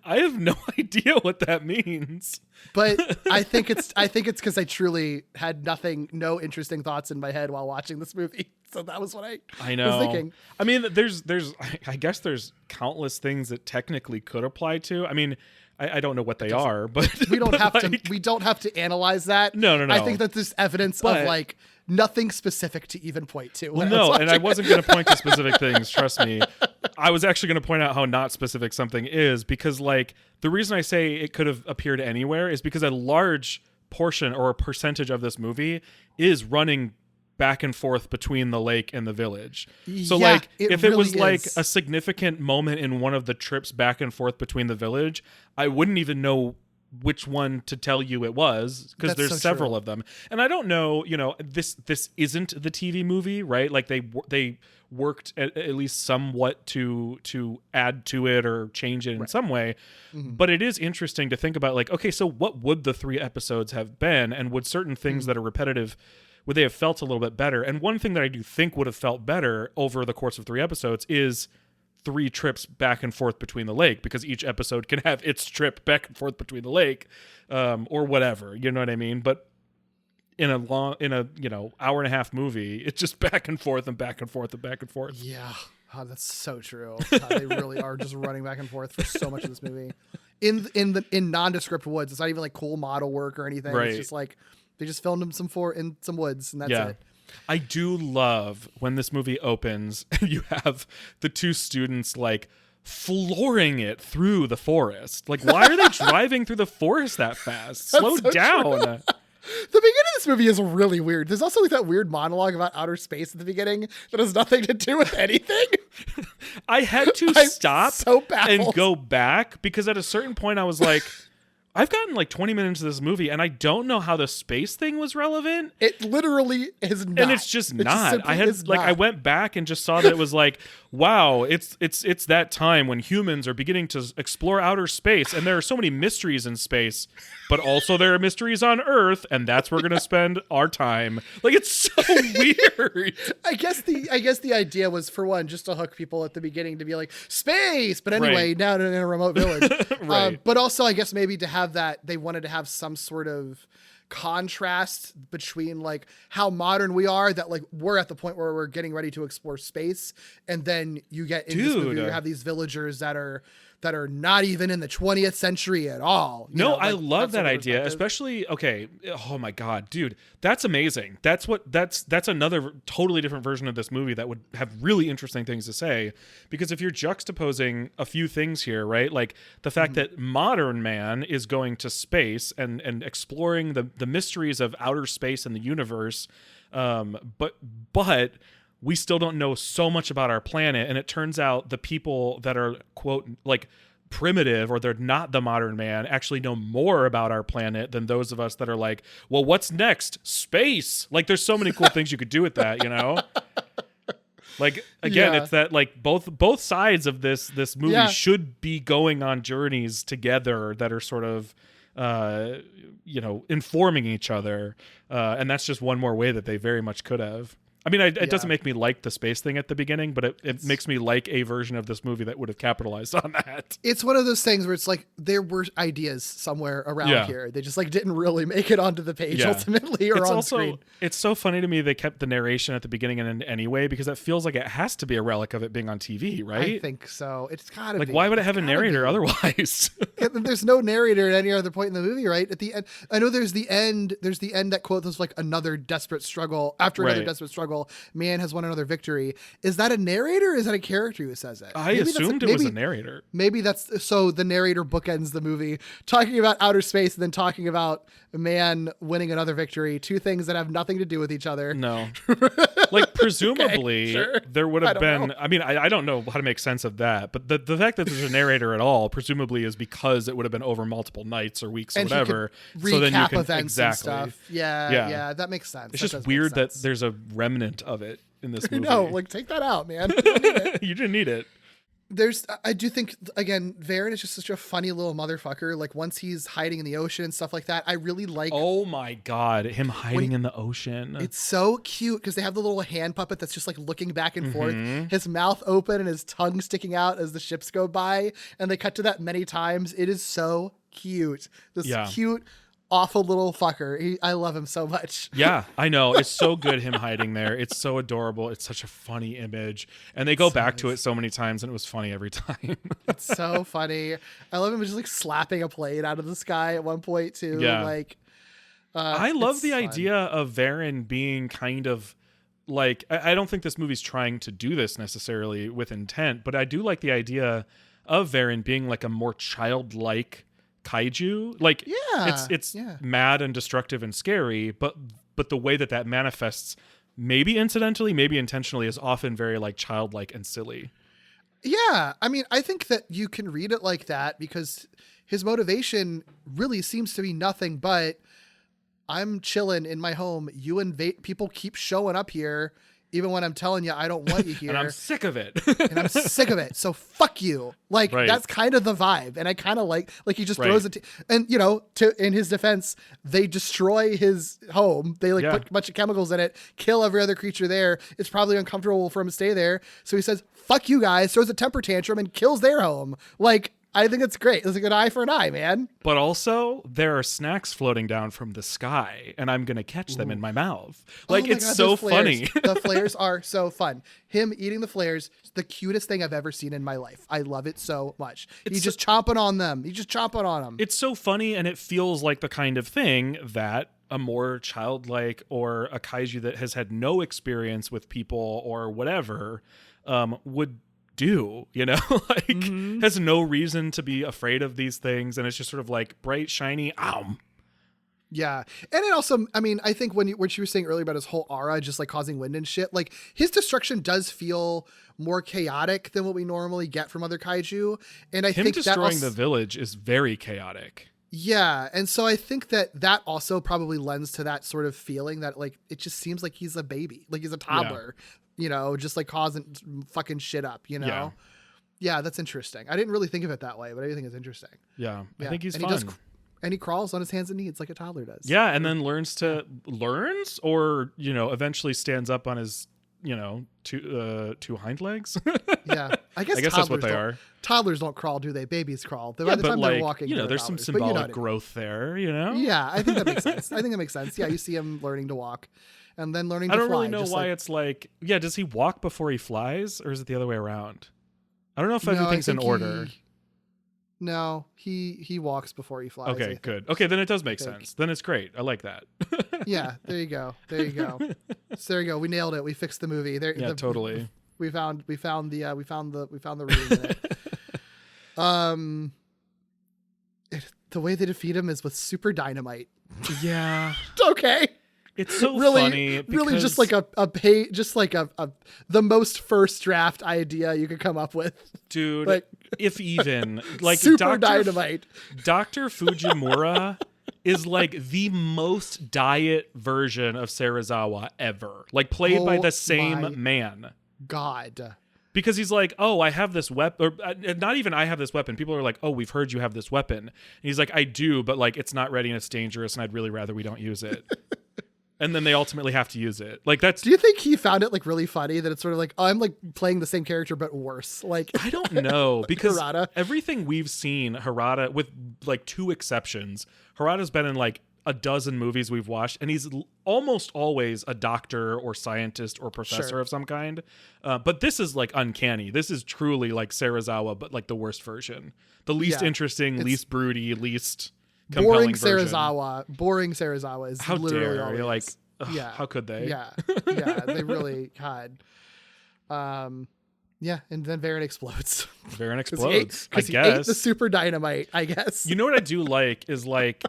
I have no idea what that means. But I think it's because I truly had no interesting thoughts in my head while watching this movie. So that was what I was thinking. I mean, I guess there's countless things that technically could apply to. I mean, I don't know what they are, but we don't have to analyze that. No. I think that there's evidence of like nothing specific to even point to. Well, and I wasn't going to point to specific things. Trust me. I was actually going to point out how not specific something is because like the reason I say it could have appeared anywhere is because a large portion or a percentage of this movie is running back and forth between the lake and the village. So like if it was like a significant moment in one of the trips back and forth between the village, I wouldn't even know which one to tell you it was because there's several of them. And I don't know, this isn't the TV movie, right? Like they worked at least somewhat to add to it or change it in some way. But it is interesting to think about like, okay, so what would the 3 episodes have been? And would certain things that are repetitive, would they have felt a little bit better? And one thing that I do think would have felt better over the course of 3 episodes is 3 trips back and forth between the lake, because each episode can have its trip back and forth between the lake, or whatever, you know what I mean? But in a hour and a half movie. It's just back and forth and back and forth and back and forth. Yeah. Oh, that's so true. God, they really are just running back and forth for so much of this movie. In nondescript woods. It's not even like cool model work or anything. Right. It's just like they just filmed him in some woods and that's it. I do love when this movie opens and you have the two students like flooring it through the forest. Like, why are they driving through the forest that fast? Slow down. The beginning of this movie is really weird. There's also like that weird monologue about outer space at the beginning that has nothing to do with anything. I had to stop and go back because at a certain point I was like, I've gotten like 20 minutes of this movie and I don't know how the space thing was relevant. It literally is not. And it's just not. I went back and just saw that it was like, wow, it's that time when humans are beginning to explore outer space and there are so many mysteries in space, but also there are mysteries on Earth and that's where we're going to spend our time. Like, it's so weird. I guess the idea was, for one, just to hook people at the beginning to be like, space, but anyway, now in a remote village. Right. But also I guess maybe to have that, they wanted to have some sort of contrast between like how modern we are, that like we're at the point where we're getting ready to explore space, and then you get in this movie, you have these villagers that are not even in the 20th century at all. I love that idea, especially, okay, oh my God, dude, that's amazing. That's another totally different version of this movie that would have really interesting things to say, because if you're juxtaposing a few things here, right, like the fact that modern man is going to space and exploring the mysteries of outer space and the universe, but we still don't know so much about our planet. And it turns out the people that are, quote, like primitive, or they're not the modern man, actually know more about our planet than those of us that are like, well, what's next? Space. Like, there's so many cool things you could do with that, you know? Like, again, it's that like both sides of this movie should be going on journeys together that are sort of, informing each other. And that's just one more way that they very much could have. I mean, it doesn't make me like the space thing at the beginning, but it makes me like a version of this movie that would have capitalized on that. It's one of those things where it's like there were ideas somewhere around here. They just like didn't really make it onto the page ultimately or on screen. It's so funny to me they kept the narration at the beginning and end anyway, because that feels like it has to be a relic of it being on TV, right? I think so. It's gotta be. Like, why would it have a narrator otherwise? There's no narrator at any other point in the movie, right? At the end, I know there's the end that quote that's like another desperate struggle. After another desperate struggle, man has won another victory. Is that a narrator or is that a character who says it? I assumed it was a narrator. Maybe that's so the narrator bookends the movie, talking about outer space and then talking about a man winning another victory, two things that have nothing to do with each other. No. Like, presumably there would have been, I mean, I don't know how to make sense of that, but the fact that there's a narrator at all presumably is because it would have been over multiple nights or weeks or whatever. So then you can events and stuff. Yeah, that makes sense. It's just weird that there's a remnant of it in this movie. No, like, take that out, man. You don't need it. You didn't need it. I do think, again, Varan is just such a funny little motherfucker. Like, once he's hiding in the ocean and stuff like that, I really like. Oh my God, him hiding in the ocean. It's so cute because they have the little hand puppet that's just like looking back and forth, his mouth open and his tongue sticking out as the ships go by. And they cut to that many times. It is so cute. This cute, awful little fucker. I love him so much. Yeah, I know. It's so good, him hiding there. It's so adorable. It's such a funny image. And they go back to it so many times and it was funny every time. It's so funny. I love him just like slapping a plane out of the sky at one point too. Yeah. Like, I love the idea of Varan being kind of like, I don't think this movie's trying to do this necessarily with intent, but I do like the idea of Varan being like a more childlike kaiju. Like, it's mad and destructive and scary, but the way that manifests, maybe incidentally, maybe intentionally, is often very like childlike and silly. Yeah, I mean, I think that you can read it like that because his motivation really seems to be nothing but, I'm chilling in my home. You people keep showing up here even when I'm telling you I don't want you here. And I'm sick of it. So fuck you. Like, that's kind of the vibe. And I kind of like he just throws it. And, in his defense, they destroy his home. They put a bunch of chemicals in it, kill every other creature there. It's probably uncomfortable for him to stay there. So he says, fuck you guys, throws a temper tantrum and kills their home. Like, I think it's great. It's like an eye for an eye, man. But also, there are snacks floating down from the sky, and I'm going to catch them in my mouth. Like, it's so funny. The flares are so fun. Him eating the flares, the cutest thing I've ever seen in my life. I love it so much. He's just chomping on them. He's just chomping on them. It's so funny, and it feels like the kind of thing that a more childlike or a kaiju that has had no experience with people or whatever would do, you know, like has no reason to be afraid of these things, and it's just sort of like bright, shiny, Yeah. And it also, I mean, I think when you were saying earlier about his whole aura just like causing wind and shit, like his destruction does feel more chaotic than what we normally get from other kaiju. And I think destroying the village is very chaotic. Yeah. And so I think that also probably lends to that sort of feeling that like it just seems like he's a baby, like he's a toddler, you know, just like causing fucking shit up, you know? Yeah, that's interesting. I didn't really think of it that way, but I do think it's interesting. Yeah. I think he's and fun. And he crawls on his hands and knees like a toddler does. Yeah, and then learns or, you know, eventually stands up on his, you know, two hind legs. Yeah. I guess that's what they are. Toddlers don't crawl, do they? Babies crawl. By the time they're walking, you know, there's some symbolic growth there, you know? Yeah, I think that makes sense. I think that makes sense. Yeah, you see him learning to walk and then learning to fly. I don't really know why it's like, yeah, does he walk before he flies, or is it the other way around? I don't know if everything's in order. No, he walks before he flies. Okay, good. Okay, then it does make sense. Then it's great. I like that. Yeah, there you go. So there you go. We nailed it. We fixed the movie. Totally. We found the reading in it. The way they defeat him is with super dynamite. Yeah. Okay. It's so really, funny. Really, just like the most first draft idea you could come up with, dude. Like, if even like super dynamite. Dr. Fujimura is like the most diet version of Serizawa ever. Like played by the same man. God. Because he's like, oh, I have this weapon, or not even I have this weapon. People are like, oh, we've heard you have this weapon. And he's like, I do, but like it's not ready and it's dangerous, and I'd really rather we don't use it. And then they ultimately have to use it. Like that's. Do you think he found it like really funny that it's sort of like, oh, I'm like playing the same character but worse? Like I don't know, because Harada. Everything we've seen, Harada, with like two exceptions, Harada's been in like a dozen movies we've watched, and he's almost always a doctor or scientist or professor of some kind. But this is like uncanny. This is truly like Serizawa, but like the worst version, the least interesting, least broody, least. Boring Serizawa is how literally dare all you're like yeah, how could they they really had and then Varan explodes because he ate the super dynamite, I guess. You know what I do like is like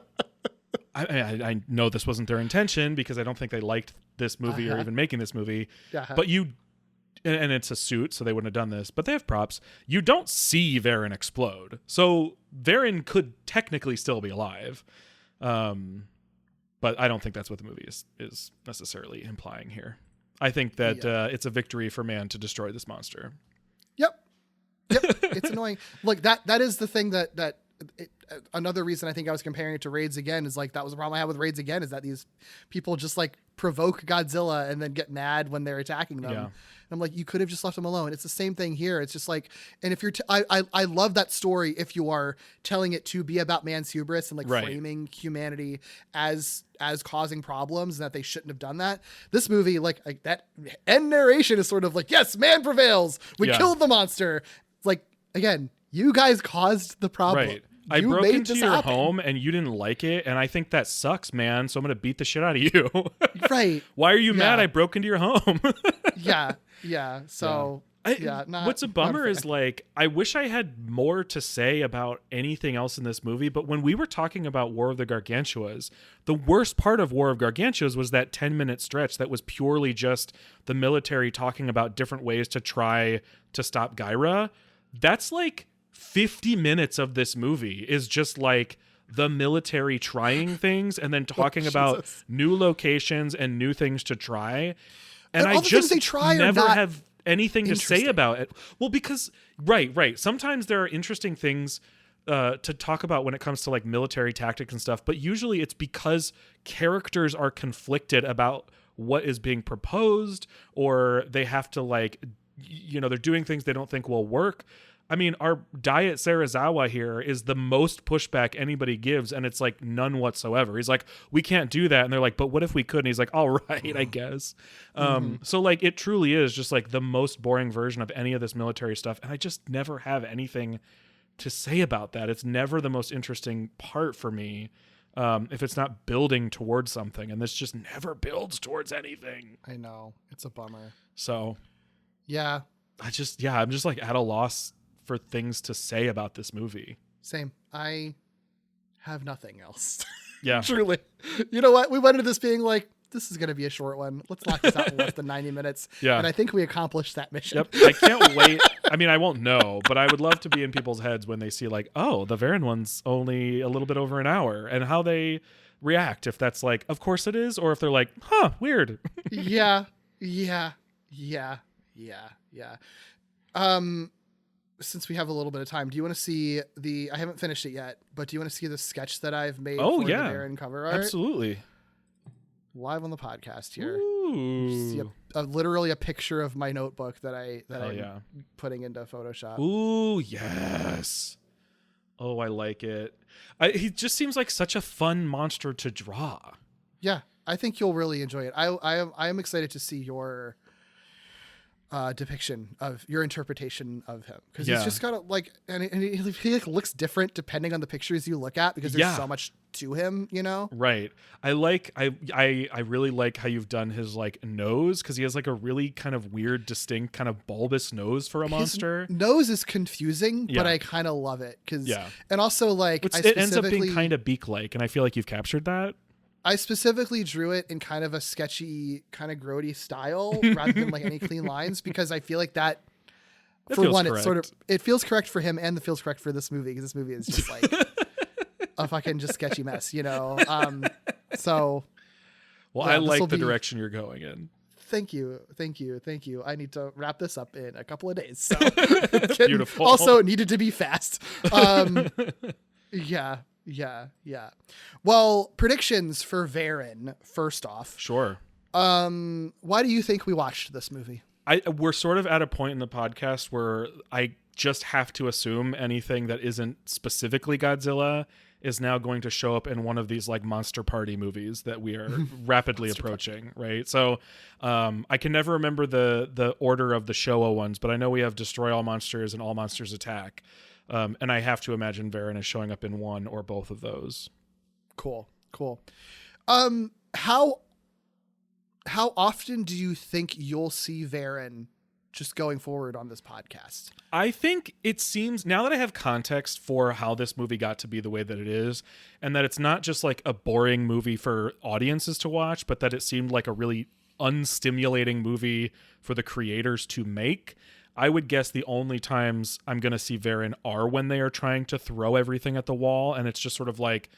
I know this wasn't their intention, because I don't think they liked this movie or even making this movie, but and it's a suit, so they wouldn't have done this, but they have props. You don't see Varan explode. So Varan could technically still be alive. But I don't think that's what the movie is necessarily implying here. I think that it's a victory for man to destroy this monster. Yep. It's annoying. Look, that is the thing that another reason I think I was comparing it to Raids Again is like that was the problem I had with Raids Again, is that these people just like provoke Godzilla and then get mad when they're attacking them. Yeah. I'm like, you could have just left them alone. It's the same thing here. It's just like, and if you're, I love that story if you are telling it to be about man's hubris and like framing humanity as causing problems and that they shouldn't have done that. This movie, like that end narration is sort of like, yes, man prevails. We killed the monster. It's like, again, you guys caused the problem. Right. I broke into your home and you didn't like it, and I think that sucks, man. So I'm gonna beat the shit out of you. Right. Why are you mad I broke into your home? Yeah. So what's a bummer is like, I wish I had more to say about anything else in this movie, but when we were talking about War of the Gargantuas, the worst part of War of Gargantuas was that 10-minute stretch that was purely just the military talking about different ways to try to stop Gyra. That's like 50 minutes of this movie is just like the military trying things and then talking about new locations and new things to try. And I just never have anything to say about it. Well, because right. Sometimes there are interesting things to talk about when it comes to like military tactics and stuff, but usually it's because characters are conflicted about what is being proposed, or they have to like, you know, they're doing things they don't think will work. I mean, our Diet Sarazawa here is the most pushback anybody gives, and it's like none whatsoever. He's like, we can't do that. And they're like, but what if we could? And he's like, all right, I guess. So like, it truly is just like the most boring version of any of this military stuff. And I just never have anything to say about that. It's never the most interesting part for me. If it's not building towards something, and this just never builds towards anything. I know, it's a bummer. So yeah, I'm just like at a loss for things to say about this movie. Same. I have nothing else. Yeah. Truly. You know what? We went into this being like, this is going to be a short one. Let's knock this out in less than 90 minutes. Yeah. And I think we accomplished that mission. Yep. I can't wait. I mean, I won't know, but I would love to be in people's heads when they see like, oh, the Varan one's only a little bit over an hour, and how they react. If that's like, of course it is, or if they're like, huh, weird. Yeah. Since we have a little bit of time, do you want to see I haven't finished it yet, but do you want to see the sketch that I've made for the Varan cover art? Absolutely. Live on the podcast here. Ooh. See literally a picture of my notebook that I'm putting into Photoshop. Ooh, yes. Oh, I like it. He just seems like such a fun monster to draw. Yeah, I think you'll really enjoy it. I am excited to see your depiction of your interpretation of him, because he's just got a, like, and he like looks different depending on the pictures you look at, because there's so much to him, you know? Right. I really like how you've done his like nose, because he has like a really kind of weird, distinct kind of bulbous nose for a monster. His nose is confusing, but I kind of love it, because and also like it ends up being kind of beak-like, and I feel like you've captured that. I specifically drew it in kind of a sketchy, kind of grody style rather than like any clean lines, because I feel like that for one, correct. It feels correct for him, and it feels correct for this movie, because this movie is just like a fucking just sketchy mess, you know? So. Well, I like the direction you're going in. Thank you. I need to wrap this up in a couple of days. So beautiful. Also, it needed to be fast. Yeah. Well, predictions for Varan, first off. Sure. Why do you think we watched this movie? We're sort of at a point in the podcast where I just have to assume anything that isn't specifically Godzilla is now going to show up in one of these like monster party movies that we are rapidly approaching, right? So I can never remember the order of the Showa ones, but I know we have Destroy All Monsters and All Monsters Attack. And I have to imagine Varan is showing up in one or both of those. Cool. How often do you think you'll see Varan just going forward on this podcast? I think it seems, now that I have context for how this movie got to be the way that it is, and that it's not just like a boring movie for audiences to watch, but that it seemed like a really unstimulating movie for the creators to make, I would guess the only times I'm going to see Varan are when they are trying to throw everything at the wall, and it's just sort of like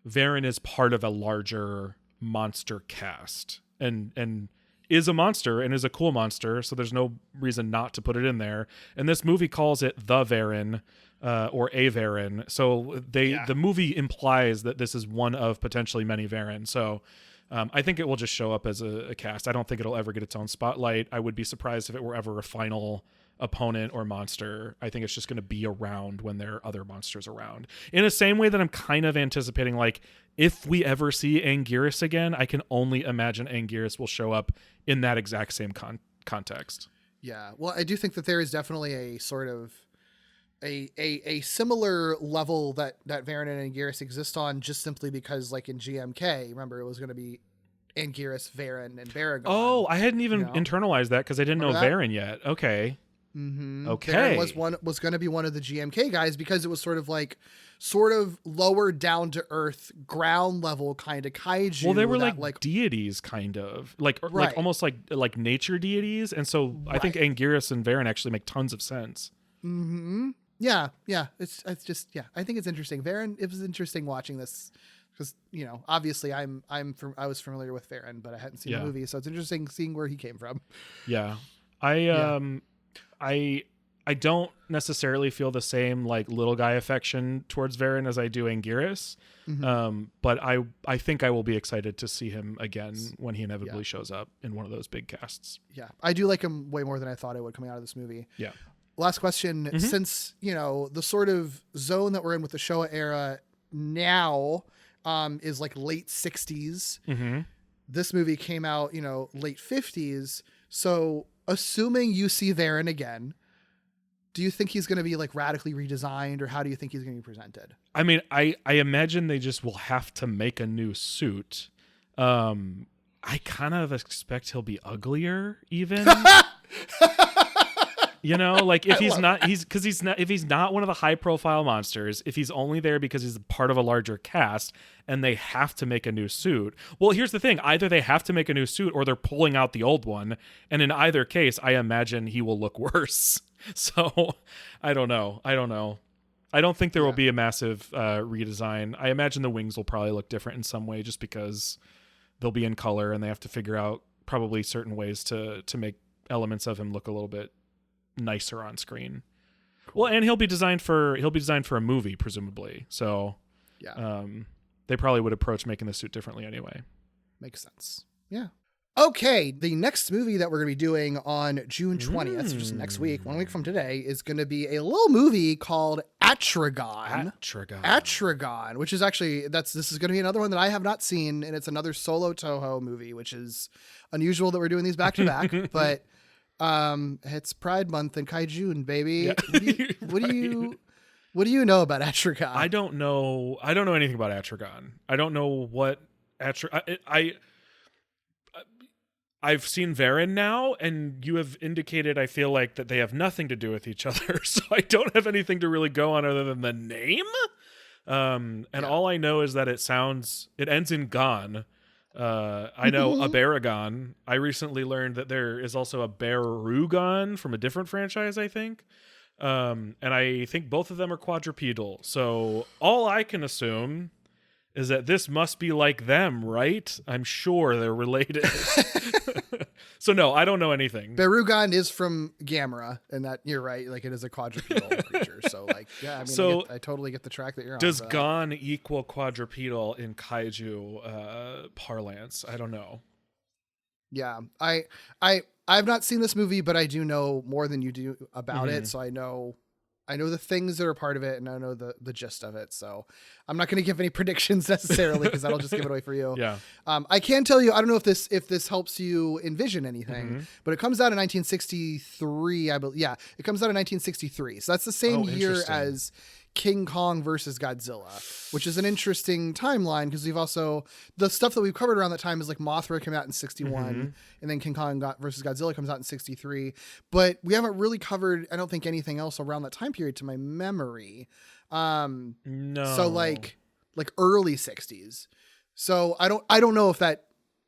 Varan is part of a larger monster cast and is a monster and is a cool monster, so there's no reason not to put it in there. And this movie calls it The Varan or A Varan, so the movie implies that this is one of potentially many Varan. So I think it will just show up as a cast. I don't think it'll ever get its own spotlight. I would be surprised if it were ever a final opponent or monster. I think it's just going to be around when there are other monsters around. In the same way that I'm kind of anticipating, like, if we ever see Anguirus again, I can only imagine Anguirus will show up in that exact same context. Yeah. Well, I do think that there is definitely a sort of a similar level that Varan and Anguirus exist on, just simply because, like, in GMK, remember, it was going to be Anguirus, Varan, and Baragon. Oh, I hadn't even internalized that because I didn't know Varan yet. Okay. Mm-hmm. Okay. Varan was going to be one of the GMK guys, because it was sort of lower down to earth, ground level kind of kaiju. Well, they were like deities, kind of like almost like nature deities, and so I think Anguirus and Varan actually make tons of sense. Mm-hmm. Yeah. It's just I think it's interesting. Varan. It was interesting watching this, because, you know, obviously I was familiar with Varan, but I hadn't seen the movie, so it's interesting seeing where he came from. Yeah, I don't necessarily feel the same like little guy affection towards Varan as I do Anguirus, but I think I will be excited to see him again when he inevitably shows up in one of those big casts. Yeah, I do like him way more than I thought I would coming out of this movie. Yeah. last question. Since, the sort of zone that we're in with the Showa era now is like late 60s. This movie came out, late 50s. So assuming you see Varan again, do you think he's going to be like radically redesigned, or how do you think he's going to be presented? I mean, I imagine they just will have to make a new suit. I kind of expect he'll be uglier even. Like if he's not one of the high profile monsters, if he's only there because he's part of a larger cast and they have to make a new suit. Well, here's the thing. Either they have to make a new suit or they're pulling out the old one. And in either case, I imagine he will look worse. So I don't know. I don't think there will be a massive redesign. I imagine the wings will probably look different in some way just because they'll be in color and they have to figure out probably certain ways to make elements of him look a little bit nicer on screen. Cool. Well, and he'll be designed for a movie, presumably. So they probably would approach making the suit differently anyway. Makes sense. Yeah. Okay, the next movie that we're going to be doing on June 20th, so just next week, 1 week from today, is going to be a little movie called Atragon. Atragon, which is actually, this is going to be another one that I have not seen, and it's another solo Toho movie, which is unusual that we're doing these back to back, but it's Pride Month in Kaiju, baby. Yeah. What do you know about Atragon? I don't know anything about Atragon. I don't know what I've seen Varan now, and you have indicated, I feel like, that they have nothing to do with each other, so I don't have anything to really go on other than the name. All I know is that it ends in gon. I know a Baragon. I recently learned that there is also a Barugon from a different franchise, I think. And I think both of them are quadrupedal. So all I can assume is that this must be like them, right? I'm sure they're related. So no, I don't know anything. Barugon is from Gamera, and that you're right. Like it is a quadrupedal creature. So like, yeah, I mean, I totally get the track that you're on. Does gon equal quadrupedal in Kaiju parlance? I don't know. Yeah, I've not seen this movie, but I do know more than you do about it. So I know the things that are part of it, and I know the gist of it. So I'm not going to give any predictions necessarily because that'll just give it away for you. Yeah. I can tell you, I don't know if this helps you envision anything, but it comes out in 1963. I believe. Yeah, it comes out in 1963. So that's the same year as King Kong versus Godzilla, which is an interesting timeline because we've also, the stuff that we've covered around that time is like Mothra came out in 61 and then King Kong versus Godzilla comes out in 63, but we haven't really covered, I don't think, anything else around that time period to my memory. No. So like early 60s. So I don't know if that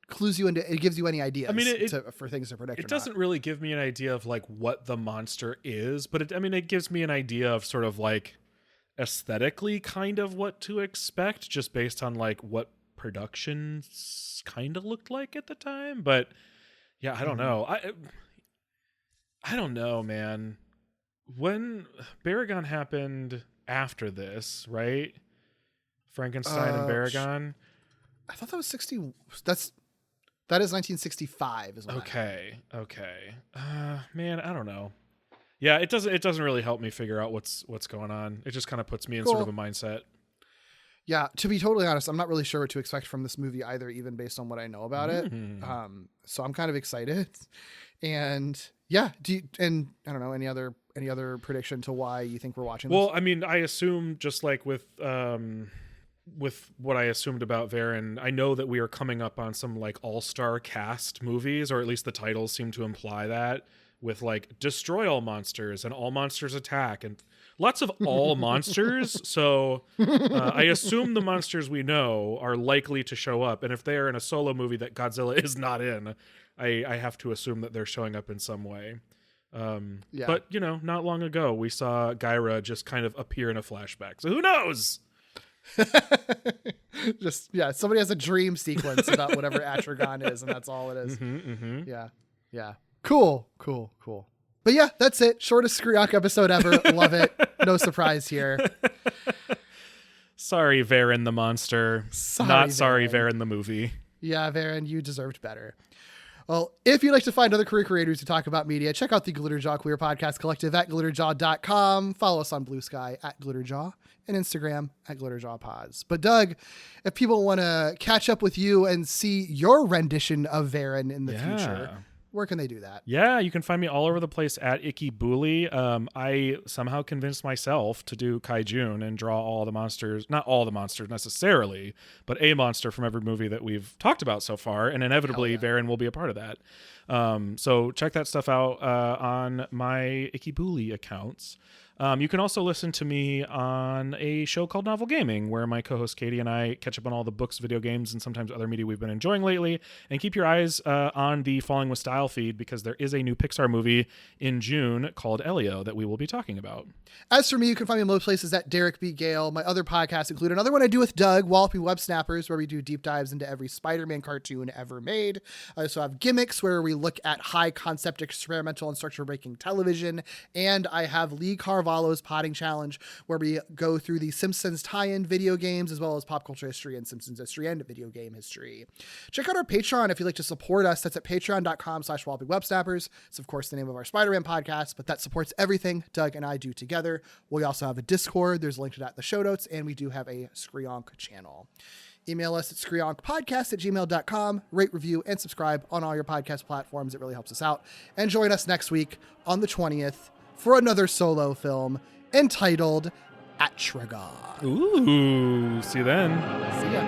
clues you into, it gives you any ideas for things to predict. It doesn't really give me an idea of like what the monster is, but it gives me an idea of sort of like aesthetically kind of what to expect just based on like what productions kind of looked like at the time. But yeah, I don't know. I don't know, man. When Baragon happened after this, right? Frankenstein and Baragon. I thought that was 60. That is 1965 is what Okay. Man, I don't know. Yeah, it doesn't really help me figure out what's going on. It just kind of puts me in sort of a mindset. Yeah, to be totally honest, I'm not really sure what to expect from this movie either, even based on what I know about it. So I'm kind of excited. And yeah, I don't know, any other prediction to why you think we're watching this? Well, I mean, I assume just like with what I assumed about Varan, I know that we are coming up on some like all-star cast movies, or at least the titles seem to imply that, with like destroy all monsters and all monsters attack and lots of all monsters. So I assume the monsters we know are likely to show up. And if they are in a solo movie that Godzilla is not in, I have to assume that they're showing up in some way. But, not long ago, we saw Gyra just kind of appear in a flashback. So who knows? Somebody has a dream sequence about whatever Atragon is, and that's all it is. Yeah. Cool. But yeah, that's it. Shortest Skriok episode ever. Love it. No surprise here. Sorry, Varan the monster. Not sorry, Varan the movie. Yeah, Varan, you deserved better. Well, if you'd like to find other queer creators who talk about media, check out the Glitterjaw Queer Podcast Collective at glitterjaw.com. Follow us on Blue Sky at Glitterjaw and Instagram at GlitterjawPods. But Doug, if people want to catch up with you and see your rendition of Varan in the future, where can they do that? Yeah, you can find me all over the place at Icky Booley. I somehow convinced myself to do Kaiju and draw all the monsters, not all the monsters necessarily, but a monster from every movie that we've talked about so far. And inevitably, Varan will be a part of that. So check that stuff out on my Icky Booley accounts. You can also listen to me on a show called Novel Gaming, where my co-host Katie and I catch up on all the books, video games, and sometimes other media we've been enjoying lately. And keep your eyes on the Falling with Style feed, because there is a new Pixar movie in June called Elio that we will be talking about. As for me, you can find me in most places at Derek B. Gale. My other podcasts include another one I do with Doug, Wallopy Web Snappers, where we do deep dives into every Spider-Man cartoon ever made. I also have Gimmicks, where we look at high-concept experimental and structure-breaking television. And I have Lee Carvalho's Potting Challenge, where we go through the Simpsons tie-in video games, as well as pop culture history and Simpsons history and video game history. Check out our Patreon if you'd like to support us. That's at patreon.com/wallopywebsnappers. It's, of course, the name of our Spider-Man podcast, but that supports everything Doug and I do together. We also have a Discord. There's a link to that in the show notes, and we do have a Screonk channel. Email us at screonkpodcast@gmail.com. Rate, review, and subscribe on all your podcast platforms. It really helps us out. And join us next week on the 20th for another solo film entitled Atragon. Ooh, see you then. See ya.